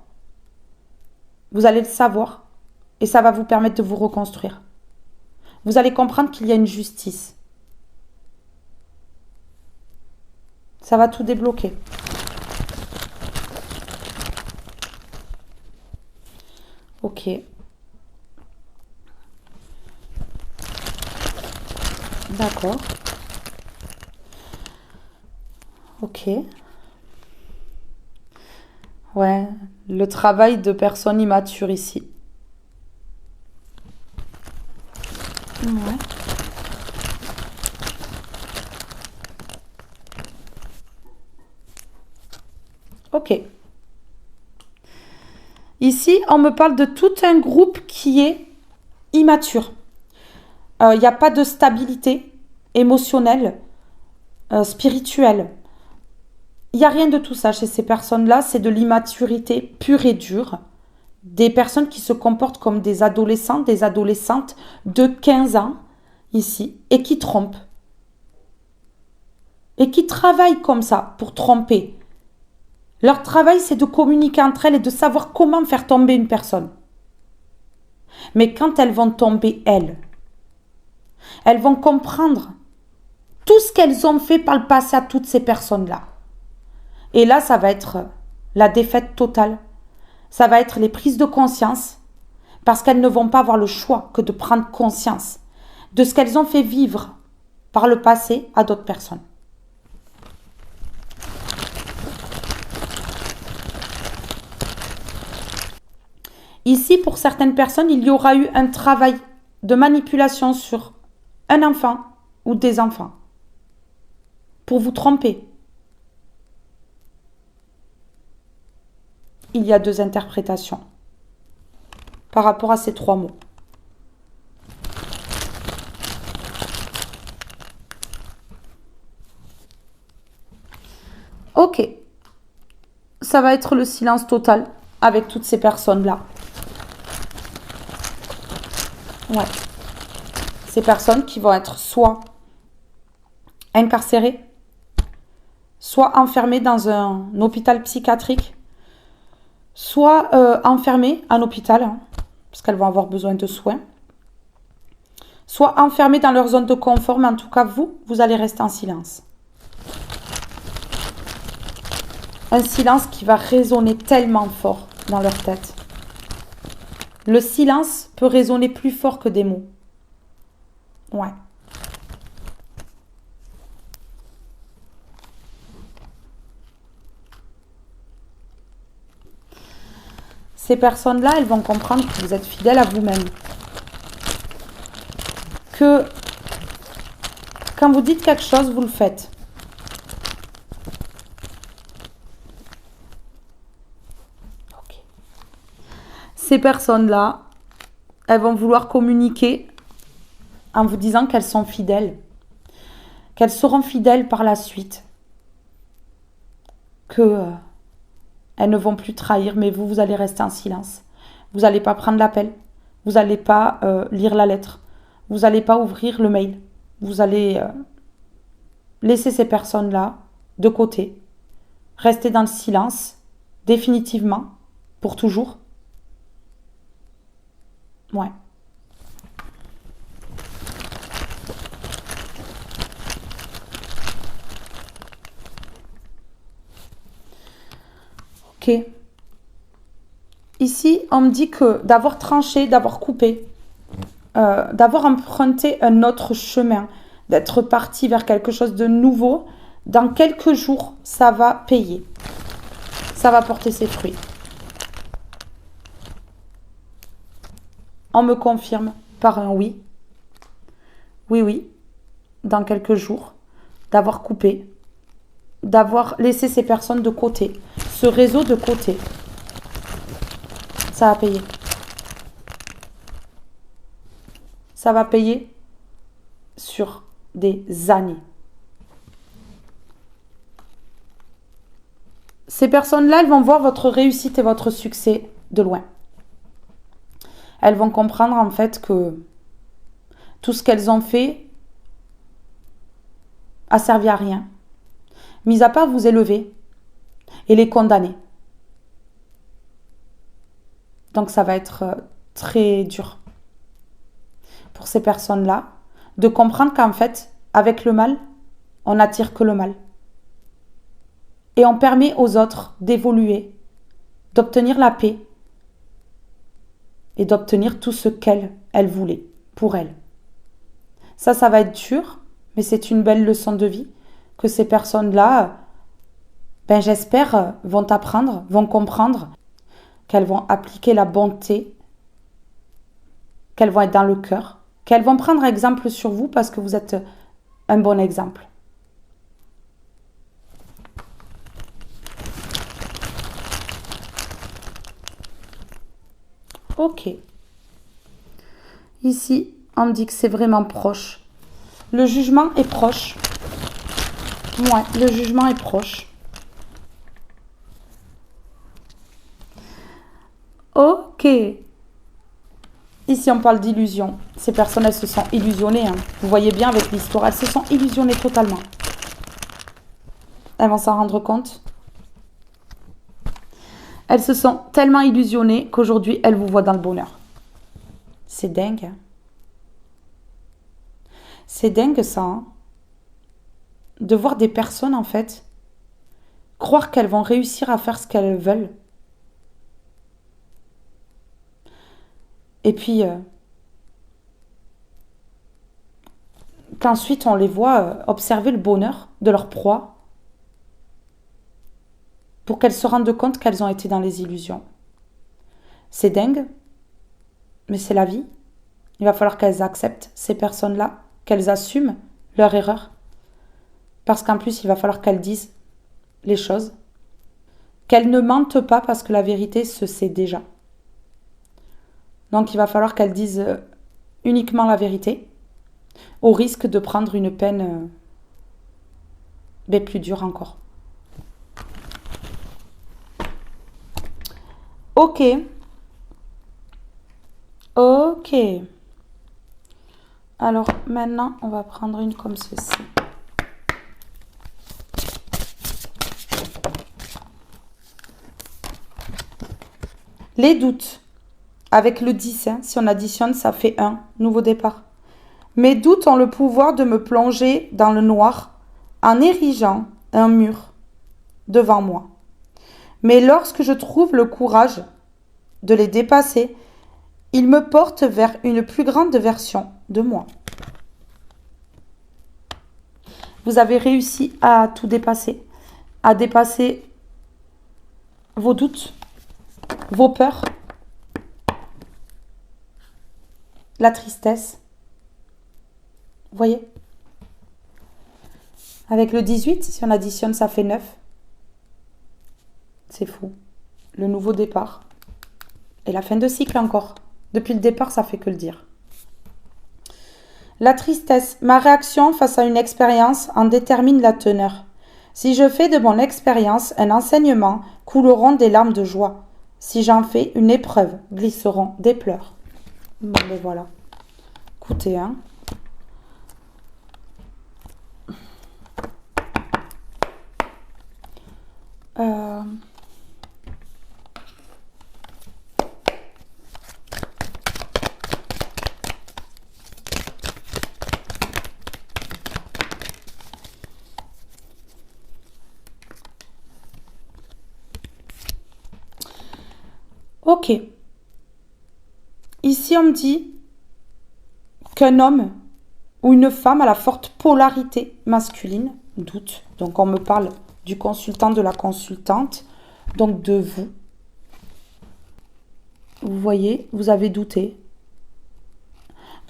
Vous allez le savoir. Et ça va vous permettre de vous reconstruire. Vous allez comprendre qu'il y a une justice. Ça va tout débloquer. Ok. D'accord. Ok. Ouais, le travail de personnes immatures ici. Ouais. Ok. Ici, on me parle de tout un groupe qui est immature. Il n'y a pas de stabilité émotionnelle, spirituelle. Il n'y a rien de tout ça chez ces personnes-là. C'est de l'immaturité pure et dure. Des personnes qui se comportent comme des adolescents, des adolescentes de 15 ans, ici, et qui trompent. Et qui travaillent comme ça pour tromper. Leur travail, c'est de communiquer entre elles et de savoir comment faire tomber une personne. Mais quand elles vont tomber, elles vont comprendre tout ce qu'elles ont fait par le passé à toutes ces personnes-là. Et là, ça va être la défaite totale. Ça va être les prises de conscience parce qu'elles ne vont pas avoir le choix que de prendre conscience de ce qu'elles ont fait vivre par le passé à d'autres personnes. Ici, pour certaines personnes, il y aura eu un travail de manipulation sur un enfant ou des enfants pour vous tromper. Il y a deux interprétations par rapport à ces trois mots. ça va être le silence total avec toutes ces personnes-là. Ouais. Ces personnes qui vont être soit incarcérées, soit enfermées dans un hôpital psychiatrique, soit enfermées en hôpital, hein, parce qu'elles vont avoir besoin de soins, soit enfermées dans leur zone de confort, mais en tout cas, vous allez rester en silence. Un silence qui va résonner tellement fort dans leur tête. Le silence peut résonner plus fort que des mots. Ouais. Ces personnes-là, elles vont comprendre que vous êtes fidèle à vous-même. Que quand vous dites quelque chose, vous le faites. Okay. Ces personnes-là, elles vont vouloir communiquer en vous disant qu'elles sont fidèles. Qu'elles seront fidèles par la suite. Que elles ne vont plus trahir, mais vous allez rester en silence. Vous n'allez pas prendre l'appel. Vous n'allez pas lire la lettre. Vous n'allez pas ouvrir le mail. Vous allez laisser ces personnes-là de côté. Rester dans le silence, définitivement, pour toujours. Ouais. Ok. Ici, on me dit que d'avoir tranché, d'avoir coupé, d'avoir emprunté un autre chemin, d'être parti vers quelque chose de nouveau, dans quelques jours, ça va payer. Ça va porter ses fruits. On me confirme par un oui. Oui, oui, dans quelques jours, d'avoir coupé, d'avoir laissé ces personnes de côté, ce réseau de côté. Ça va payer. Ça va payer sur des années. Ces personnes-là, elles vont voir votre réussite et votre succès de loin. Elles vont comprendre en fait que tout ce qu'elles ont fait a servi à rien, mis à part vous élever et les condamner. Donc ça va être très dur pour ces personnes-là de comprendre qu'en fait, avec le mal, on n'attire que le mal. Et on permet aux autres d'évoluer, d'obtenir la paix et d'obtenir tout ce qu'elles voulaient pour elles. Ça va être dur, mais c'est une belle leçon de vie que ces personnes-là, j'espère, vont apprendre, vont comprendre, qu'elles vont appliquer la bonté, qu'elles vont être dans le cœur, qu'elles vont prendre exemple sur vous parce que vous êtes un bon exemple. Ok. Ici, on me dit que c'est vraiment proche. Le jugement est proche. Ouais, le jugement est proche. Ok. Ici, on parle d'illusion. Ces personnes, elles se sont illusionnées. Hein. Vous voyez bien avec l'histoire, elles se sont illusionnées totalement. Elles vont s'en rendre compte. Elles se sont tellement illusionnées qu'aujourd'hui, elles vous voient dans le bonheur. C'est dingue. Hein. C'est dingue ça. Hein. De voir des personnes, en fait, croire qu'elles vont réussir à faire ce qu'elles veulent. Et puis, qu'ensuite, on les voit observer le bonheur de leur proie pour qu'elles se rendent compte qu'elles ont été dans les illusions. C'est dingue, mais c'est la vie. Il va falloir qu'elles acceptent ces personnes-là, qu'elles assument leur erreur. Parce qu'en plus, il va falloir qu'elles disent les choses. Qu'elles ne mentent pas parce que la vérité se sait déjà. Donc, il va falloir qu'elles disent uniquement la vérité, au risque de prendre une peine plus dure encore. Ok. Ok. Alors maintenant, on va prendre une comme ceci. Les doutes. Avec le 10, hein, si on additionne, ça fait 1. Nouveau départ. Mes doutes ont le pouvoir de me plonger dans le noir en érigeant un mur devant moi. Mais lorsque je trouve le courage de les dépasser, ils me portent vers une plus grande version de moi. Vous avez réussi à tout dépasser, à dépasser vos doutes, vos peurs, la tristesse. Vous voyez? Avec le 18, si on additionne, ça fait 9. C'est fou. Le nouveau départ. Et la fin de cycle encore. Depuis le départ, ça fait que le dire. La tristesse. Ma réaction face à une expérience en détermine la teneur. Si je fais de mon expérience un enseignement, couleront des larmes de joie. Si j'en fais une épreuve, glisseront des pleurs. Bon, ben voilà. Écoutez, hein. Ok. Ici, on me dit qu'un homme ou une femme a la forte polarité masculine, doute. Donc, on me parle du consultant, de la consultante, donc de vous. Vous voyez, vous avez douté.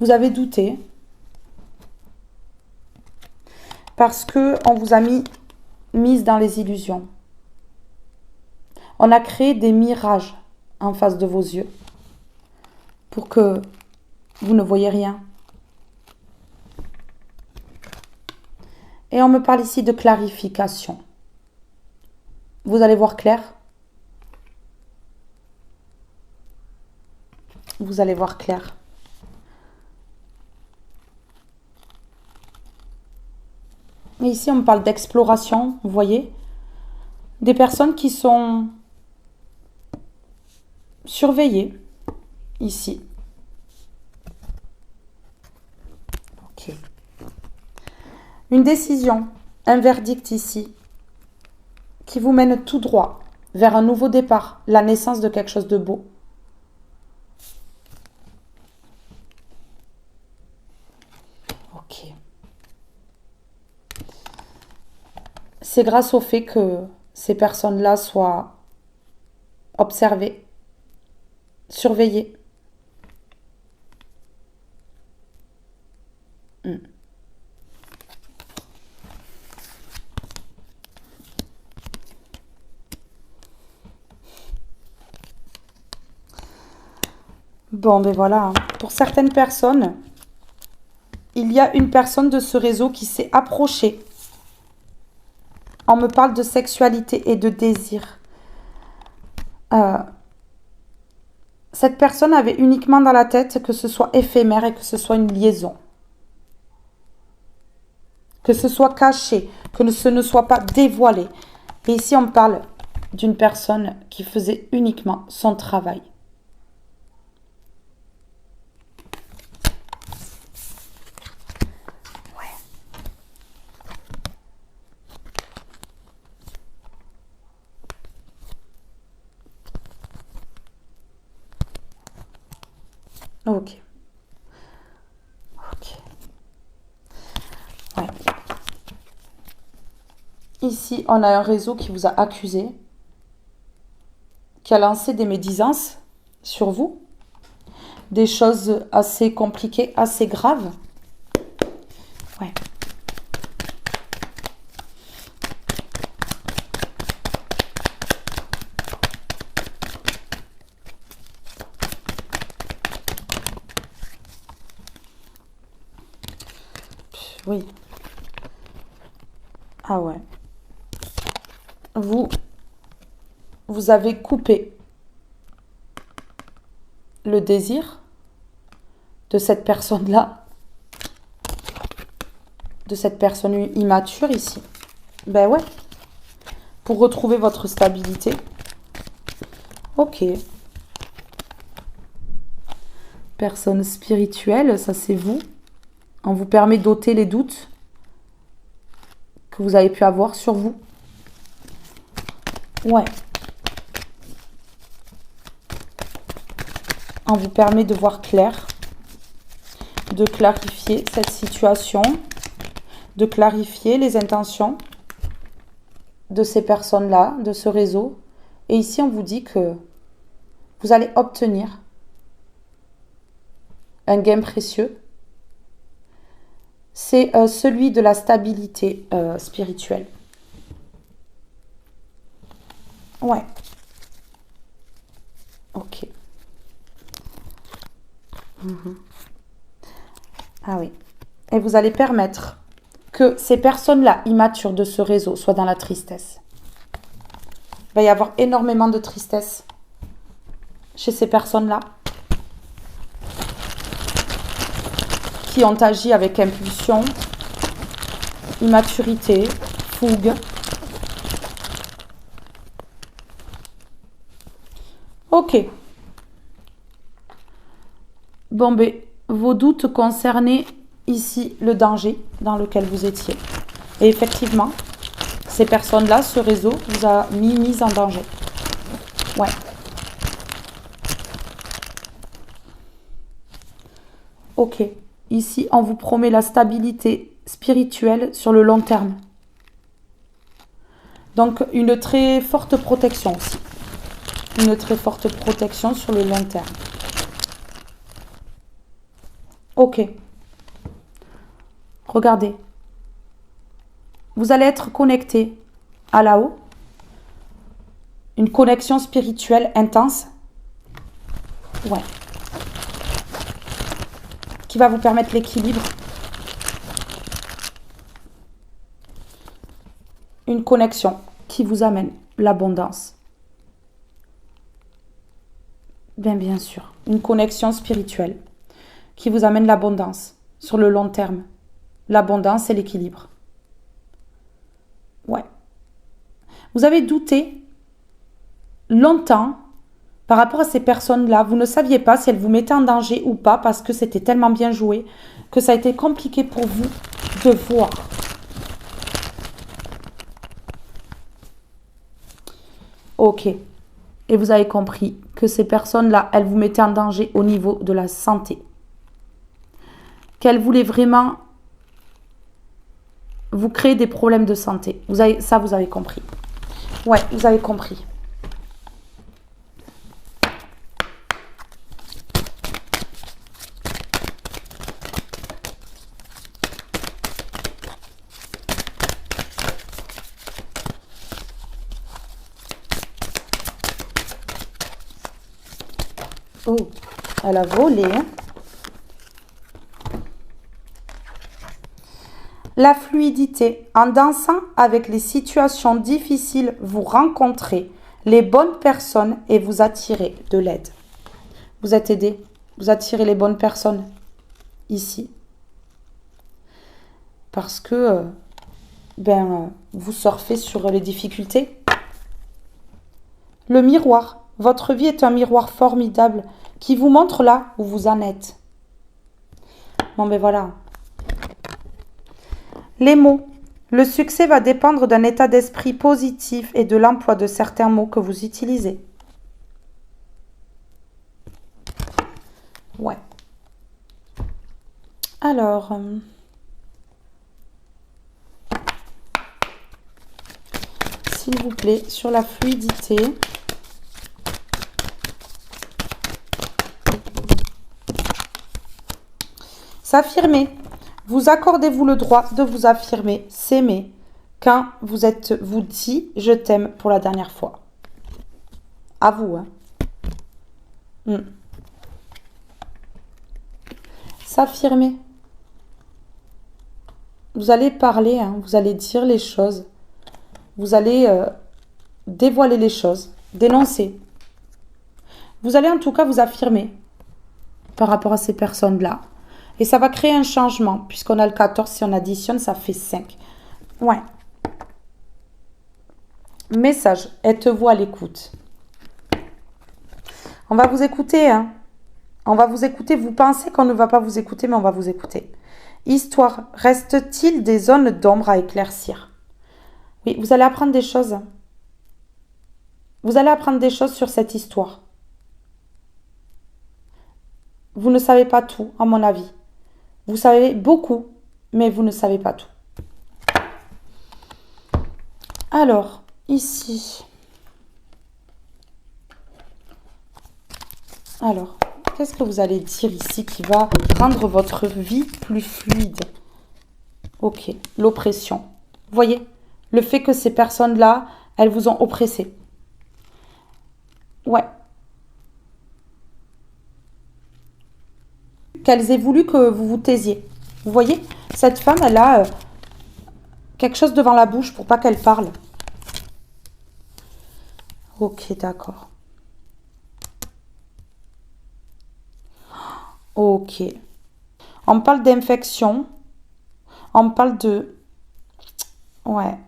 Vous avez douté parce qu'on vous a mise dans les illusions. On a créé des mirages en face de vos yeux pour que vous ne voyez rien. Et on me parle ici de clarification. Vous allez voir clair. Vous allez voir clair. Et ici, on me parle d'exploration, vous voyez. Des personnes qui sont surveillées, ici. Ok. Une décision, un verdict ici, qui vous mène tout droit vers un nouveau départ, la naissance de quelque chose de beau. Ok. C'est grâce au fait que ces personnes-là soient observées, surveillées. Bon, ben voilà. Pour certaines personnes, il y a une personne de ce réseau qui s'est approchée. On me parle de sexualité et de désir. Cette personne avait uniquement dans la tête que ce soit éphémère et que ce soit une liaison. Que ce soit caché, que ce ne soit pas dévoilé. Et ici, on parle d'une personne qui faisait uniquement son travail. Ok. Ok. Ouais. Ici, on a un réseau qui vous a accusé, qui a lancé des médisances sur vous, des choses assez compliquées, assez graves. Ouais. Oui. Ah ouais. Vous avez coupé le désir de cette personne-là, de cette personne immature ici. Ben ouais. Pour retrouver votre stabilité. Ok. Personne spirituelle, ça c'est vous. On vous permet d'ôter les doutes que vous avez pu avoir sur vous. Ouais. On vous permet de voir clair, de clarifier cette situation, de clarifier les intentions de ces personnes-là, de ce réseau. Et ici, on vous dit que vous allez obtenir un gain précieux. C'est celui de la stabilité spirituelle. Ouais. Ok. Ah oui. Et vous allez permettre que ces personnes-là, immatures de ce réseau, soient dans la tristesse. Il va y avoir énormément de tristesse chez ces personnes-là qui ont agi avec impulsion, immaturité, fougue. Ok. Bon, ben, vos doutes concernaient ici le danger dans lequel vous étiez. Et effectivement, ces personnes-là, ce réseau, vous a mis en danger. Ouais. Ok. Ici, on vous promet la stabilité spirituelle sur le long terme. Donc, une très forte protection aussi. Une très forte protection sur le long terme. Ok. Regardez. Vous allez être connecté à là-haut. Une connexion spirituelle intense. Ouais. Qui va vous permettre l'équilibre. Une connexion qui vous amène l'abondance. Bien sûr. Une connexion spirituelle qui vous amène l'abondance sur le long terme. L'abondance et l'équilibre. Ouais. Vous avez douté longtemps par rapport à ces personnes-là. Vous ne saviez pas si elles vous mettaient en danger ou pas parce que c'était tellement bien joué que ça a été compliqué pour vous de voir. Ok. Et vous avez compris que ces personnes-là, elles vous mettaient en danger au niveau de la santé. Qu'elles voulaient vraiment vous créer des problèmes de santé. Vous avez compris. Ouais, vous avez compris. Oh, elle a volé. Hein. La fluidité. En dansant avec les situations difficiles, vous rencontrez les bonnes personnes et vous attirez de l'aide. Vous êtes aidé. Vous attirez les bonnes personnes ici. Parce que vous surfez sur les difficultés. Le miroir. Votre vie est un miroir formidable qui vous montre là où vous en êtes. Bon, ben voilà. Les mots. Le succès va dépendre d'un état d'esprit positif et de l'emploi de certains mots que vous utilisez. Ouais. Alors, s'il vous plaît, sur la fluidité. S'affirmer. Vous accordez-vous le droit de vous affirmer, s'aimer, quand vous dit « je t'aime » pour la dernière fois. À vous, hein. S'affirmer. Vous allez parler, hein, vous allez dire les choses. Vous allez dévoiler les choses, dénoncer. Vous allez en tout cas vous affirmer. par rapport à ces personnes-là. Et ça va créer un changement, puisqu'on a le 14, si on additionne, ça fait 5. Ouais. Message, êtes-vous à l'écoute? On va vous écouter, hein. On va vous écouter. Vous pensez qu'on ne va pas vous écouter, mais on va vous écouter. Histoire, reste-t-il des zones d'ombre à éclaircir? Oui, vous allez apprendre des choses. Vous allez apprendre des choses sur cette histoire. Vous ne savez pas tout, à mon avis. Vous savez beaucoup, mais vous ne savez pas tout. Alors, ici. Alors, qu'est-ce que vous allez dire ici qui va rendre votre vie plus fluide? Ok, l'oppression. Vous voyez, le fait que ces personnes-là, elles vous ont oppressé. Ouais. Qu'elles aient voulu que vous vous taisiez. Vous voyez, cette femme, elle a quelque chose devant la bouche pour pas qu'elle parle. Ok, d'accord. Ok. On me parle d'infection. On me parle de... Ouais.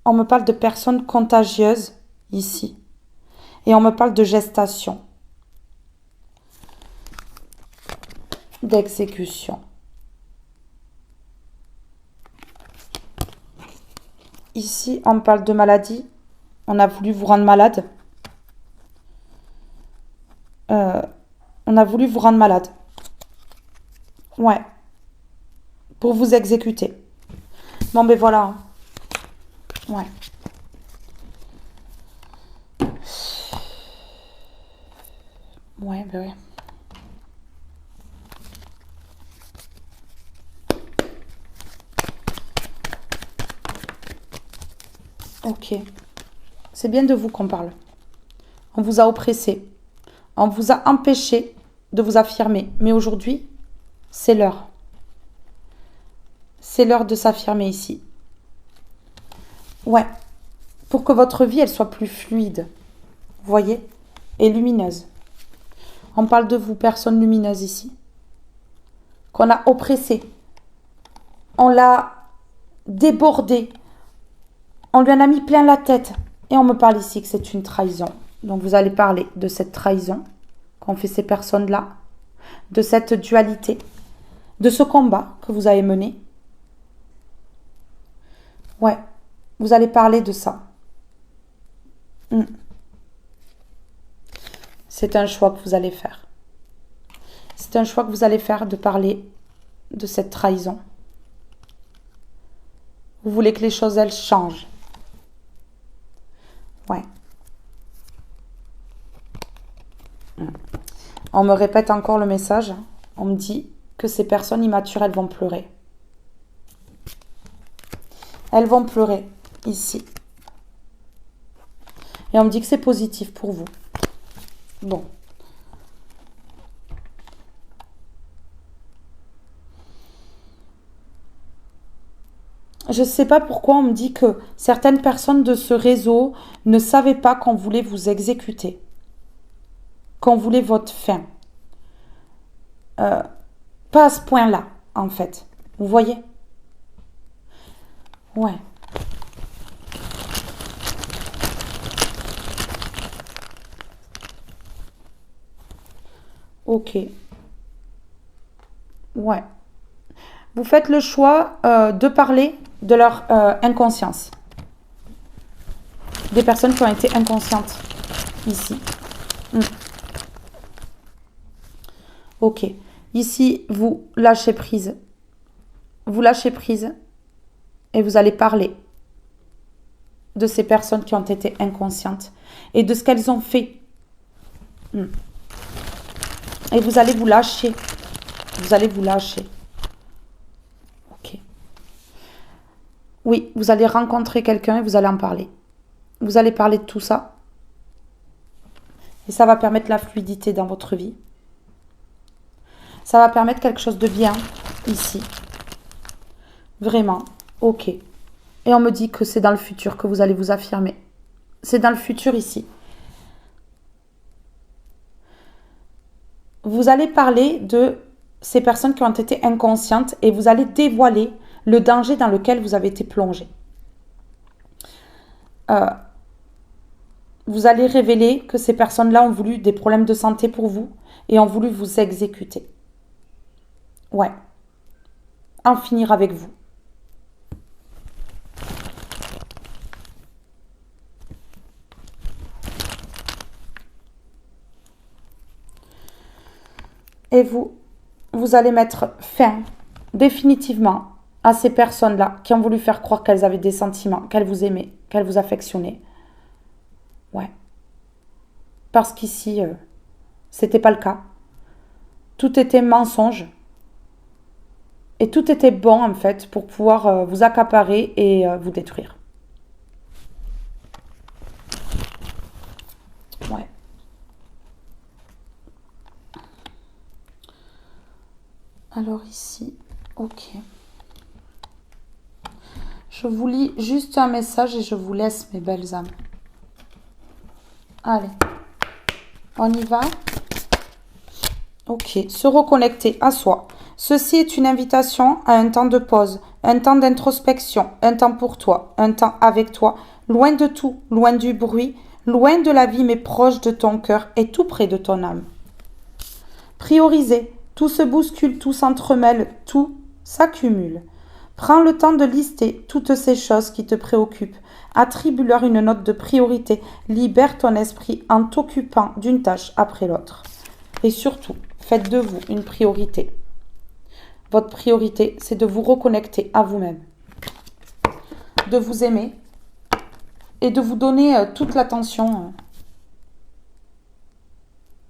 On me parle de personnes contagieuses ici. Et on me parle de gestation. D'exécution. Ici, on me parle de maladie. On a voulu vous rendre malade. On a voulu vous rendre malade. Ouais. Pour vous exécuter. Bon, ben voilà. Ouais. Ouais, ben ouais. Ok. C'est bien de vous qu'on parle. On vous a oppressé. On vous a empêché de vous affirmer. Mais aujourd'hui, c'est l'heure. C'est l'heure de s'affirmer ici. Ouais. Pour que votre vie, elle soit plus fluide. Vous voyez? Et lumineuse. On parle de vous, personne lumineuse ici. Qu'on a oppressé. On l'a débordé. On lui en a mis plein la tête. Et on me parle ici que c'est une trahison. Donc vous allez parler de cette trahison qu'ont fait ces personnes-là. De cette dualité. De ce combat que vous avez mené. Ouais. Vous allez parler de ça. C'est un choix que vous allez faire. C'est un choix que vous allez faire de parler de cette trahison. Vous voulez que les choses, elles changent. Ouais. On me répète encore le message. On me dit que ces personnes immatures, elles vont pleurer. Elles vont pleurer ici. Et on me dit que c'est positif pour vous. Bon. Je ne sais pas pourquoi on me dit que certaines personnes de ce réseau ne savaient pas qu'on voulait vous exécuter. Qu'on voulait votre fin. Pas à ce point-là, en fait. Vous voyez? Ouais. Ok. Ouais. Vous faites le choix de parler de leur inconscience. Des personnes qui ont été inconscientes ici. Ok. Ici, vous lâchez prise. Vous lâchez prise et vous allez parler de ces personnes qui ont été inconscientes et de ce qu'elles ont fait. Et vous allez vous lâcher. Vous allez vous lâcher. Ok. Oui, vous allez rencontrer quelqu'un et vous allez en parler. Vous allez parler de tout ça. Et ça va permettre la fluidité dans votre vie. Ça va permettre quelque chose de bien ici. Vraiment. Ok. Et on me dit que c'est dans le futur que vous allez vous affirmer. C'est dans le futur ici. vous allez parler de ces personnes qui ont été inconscientes et vous allez dévoiler le danger dans lequel vous avez été plongé. Vous allez révéler que ces personnes-là ont voulu des problèmes de santé pour vous et ont voulu vous exécuter. Ouais. En finir avec vous. Et vous allez mettre fin définitivement à ces personnes-là qui ont voulu faire croire qu'elles avaient des sentiments, qu'elles vous aimaient, qu'elles vous affectionnaient. Ouais. Parce qu'ici, c'était pas le cas. Tout était mensonge. Et tout était bon, en fait, pour pouvoir vous accaparer et vous détruire. Ouais. Alors ici, ok. Je vous lis juste un message et je vous laisse, mes belles âmes. Allez, on y va. Ok, se reconnecter à soi. Ceci est une invitation à un temps de pause, un temps d'introspection, un temps pour toi, un temps avec toi, loin de tout, loin du bruit, loin de la vie mais proche de ton cœur et tout près de ton âme. Prioriser, tout se bouscule, tout s'entremêle, tout s'accumule. Prends le temps de lister toutes ces choses qui te préoccupent. Attribue-leur une note de priorité. Libère ton esprit en t'occupant d'une tâche après l'autre. Et surtout, faites de vous une priorité. Votre priorité, c'est de vous reconnecter à vous-même. De vous aimer et de vous donner toute l'attention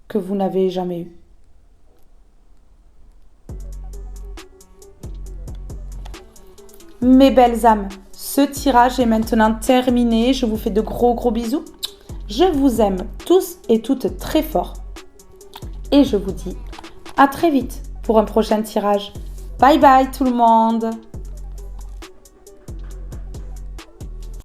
que vous n'avez jamais eue. Mes belles âmes, ce tirage est maintenant terminé. Je vous fais de gros bisous. Je vous aime tous et toutes très fort. Et je vous dis à très vite pour un prochain tirage. Bye bye tout le monde!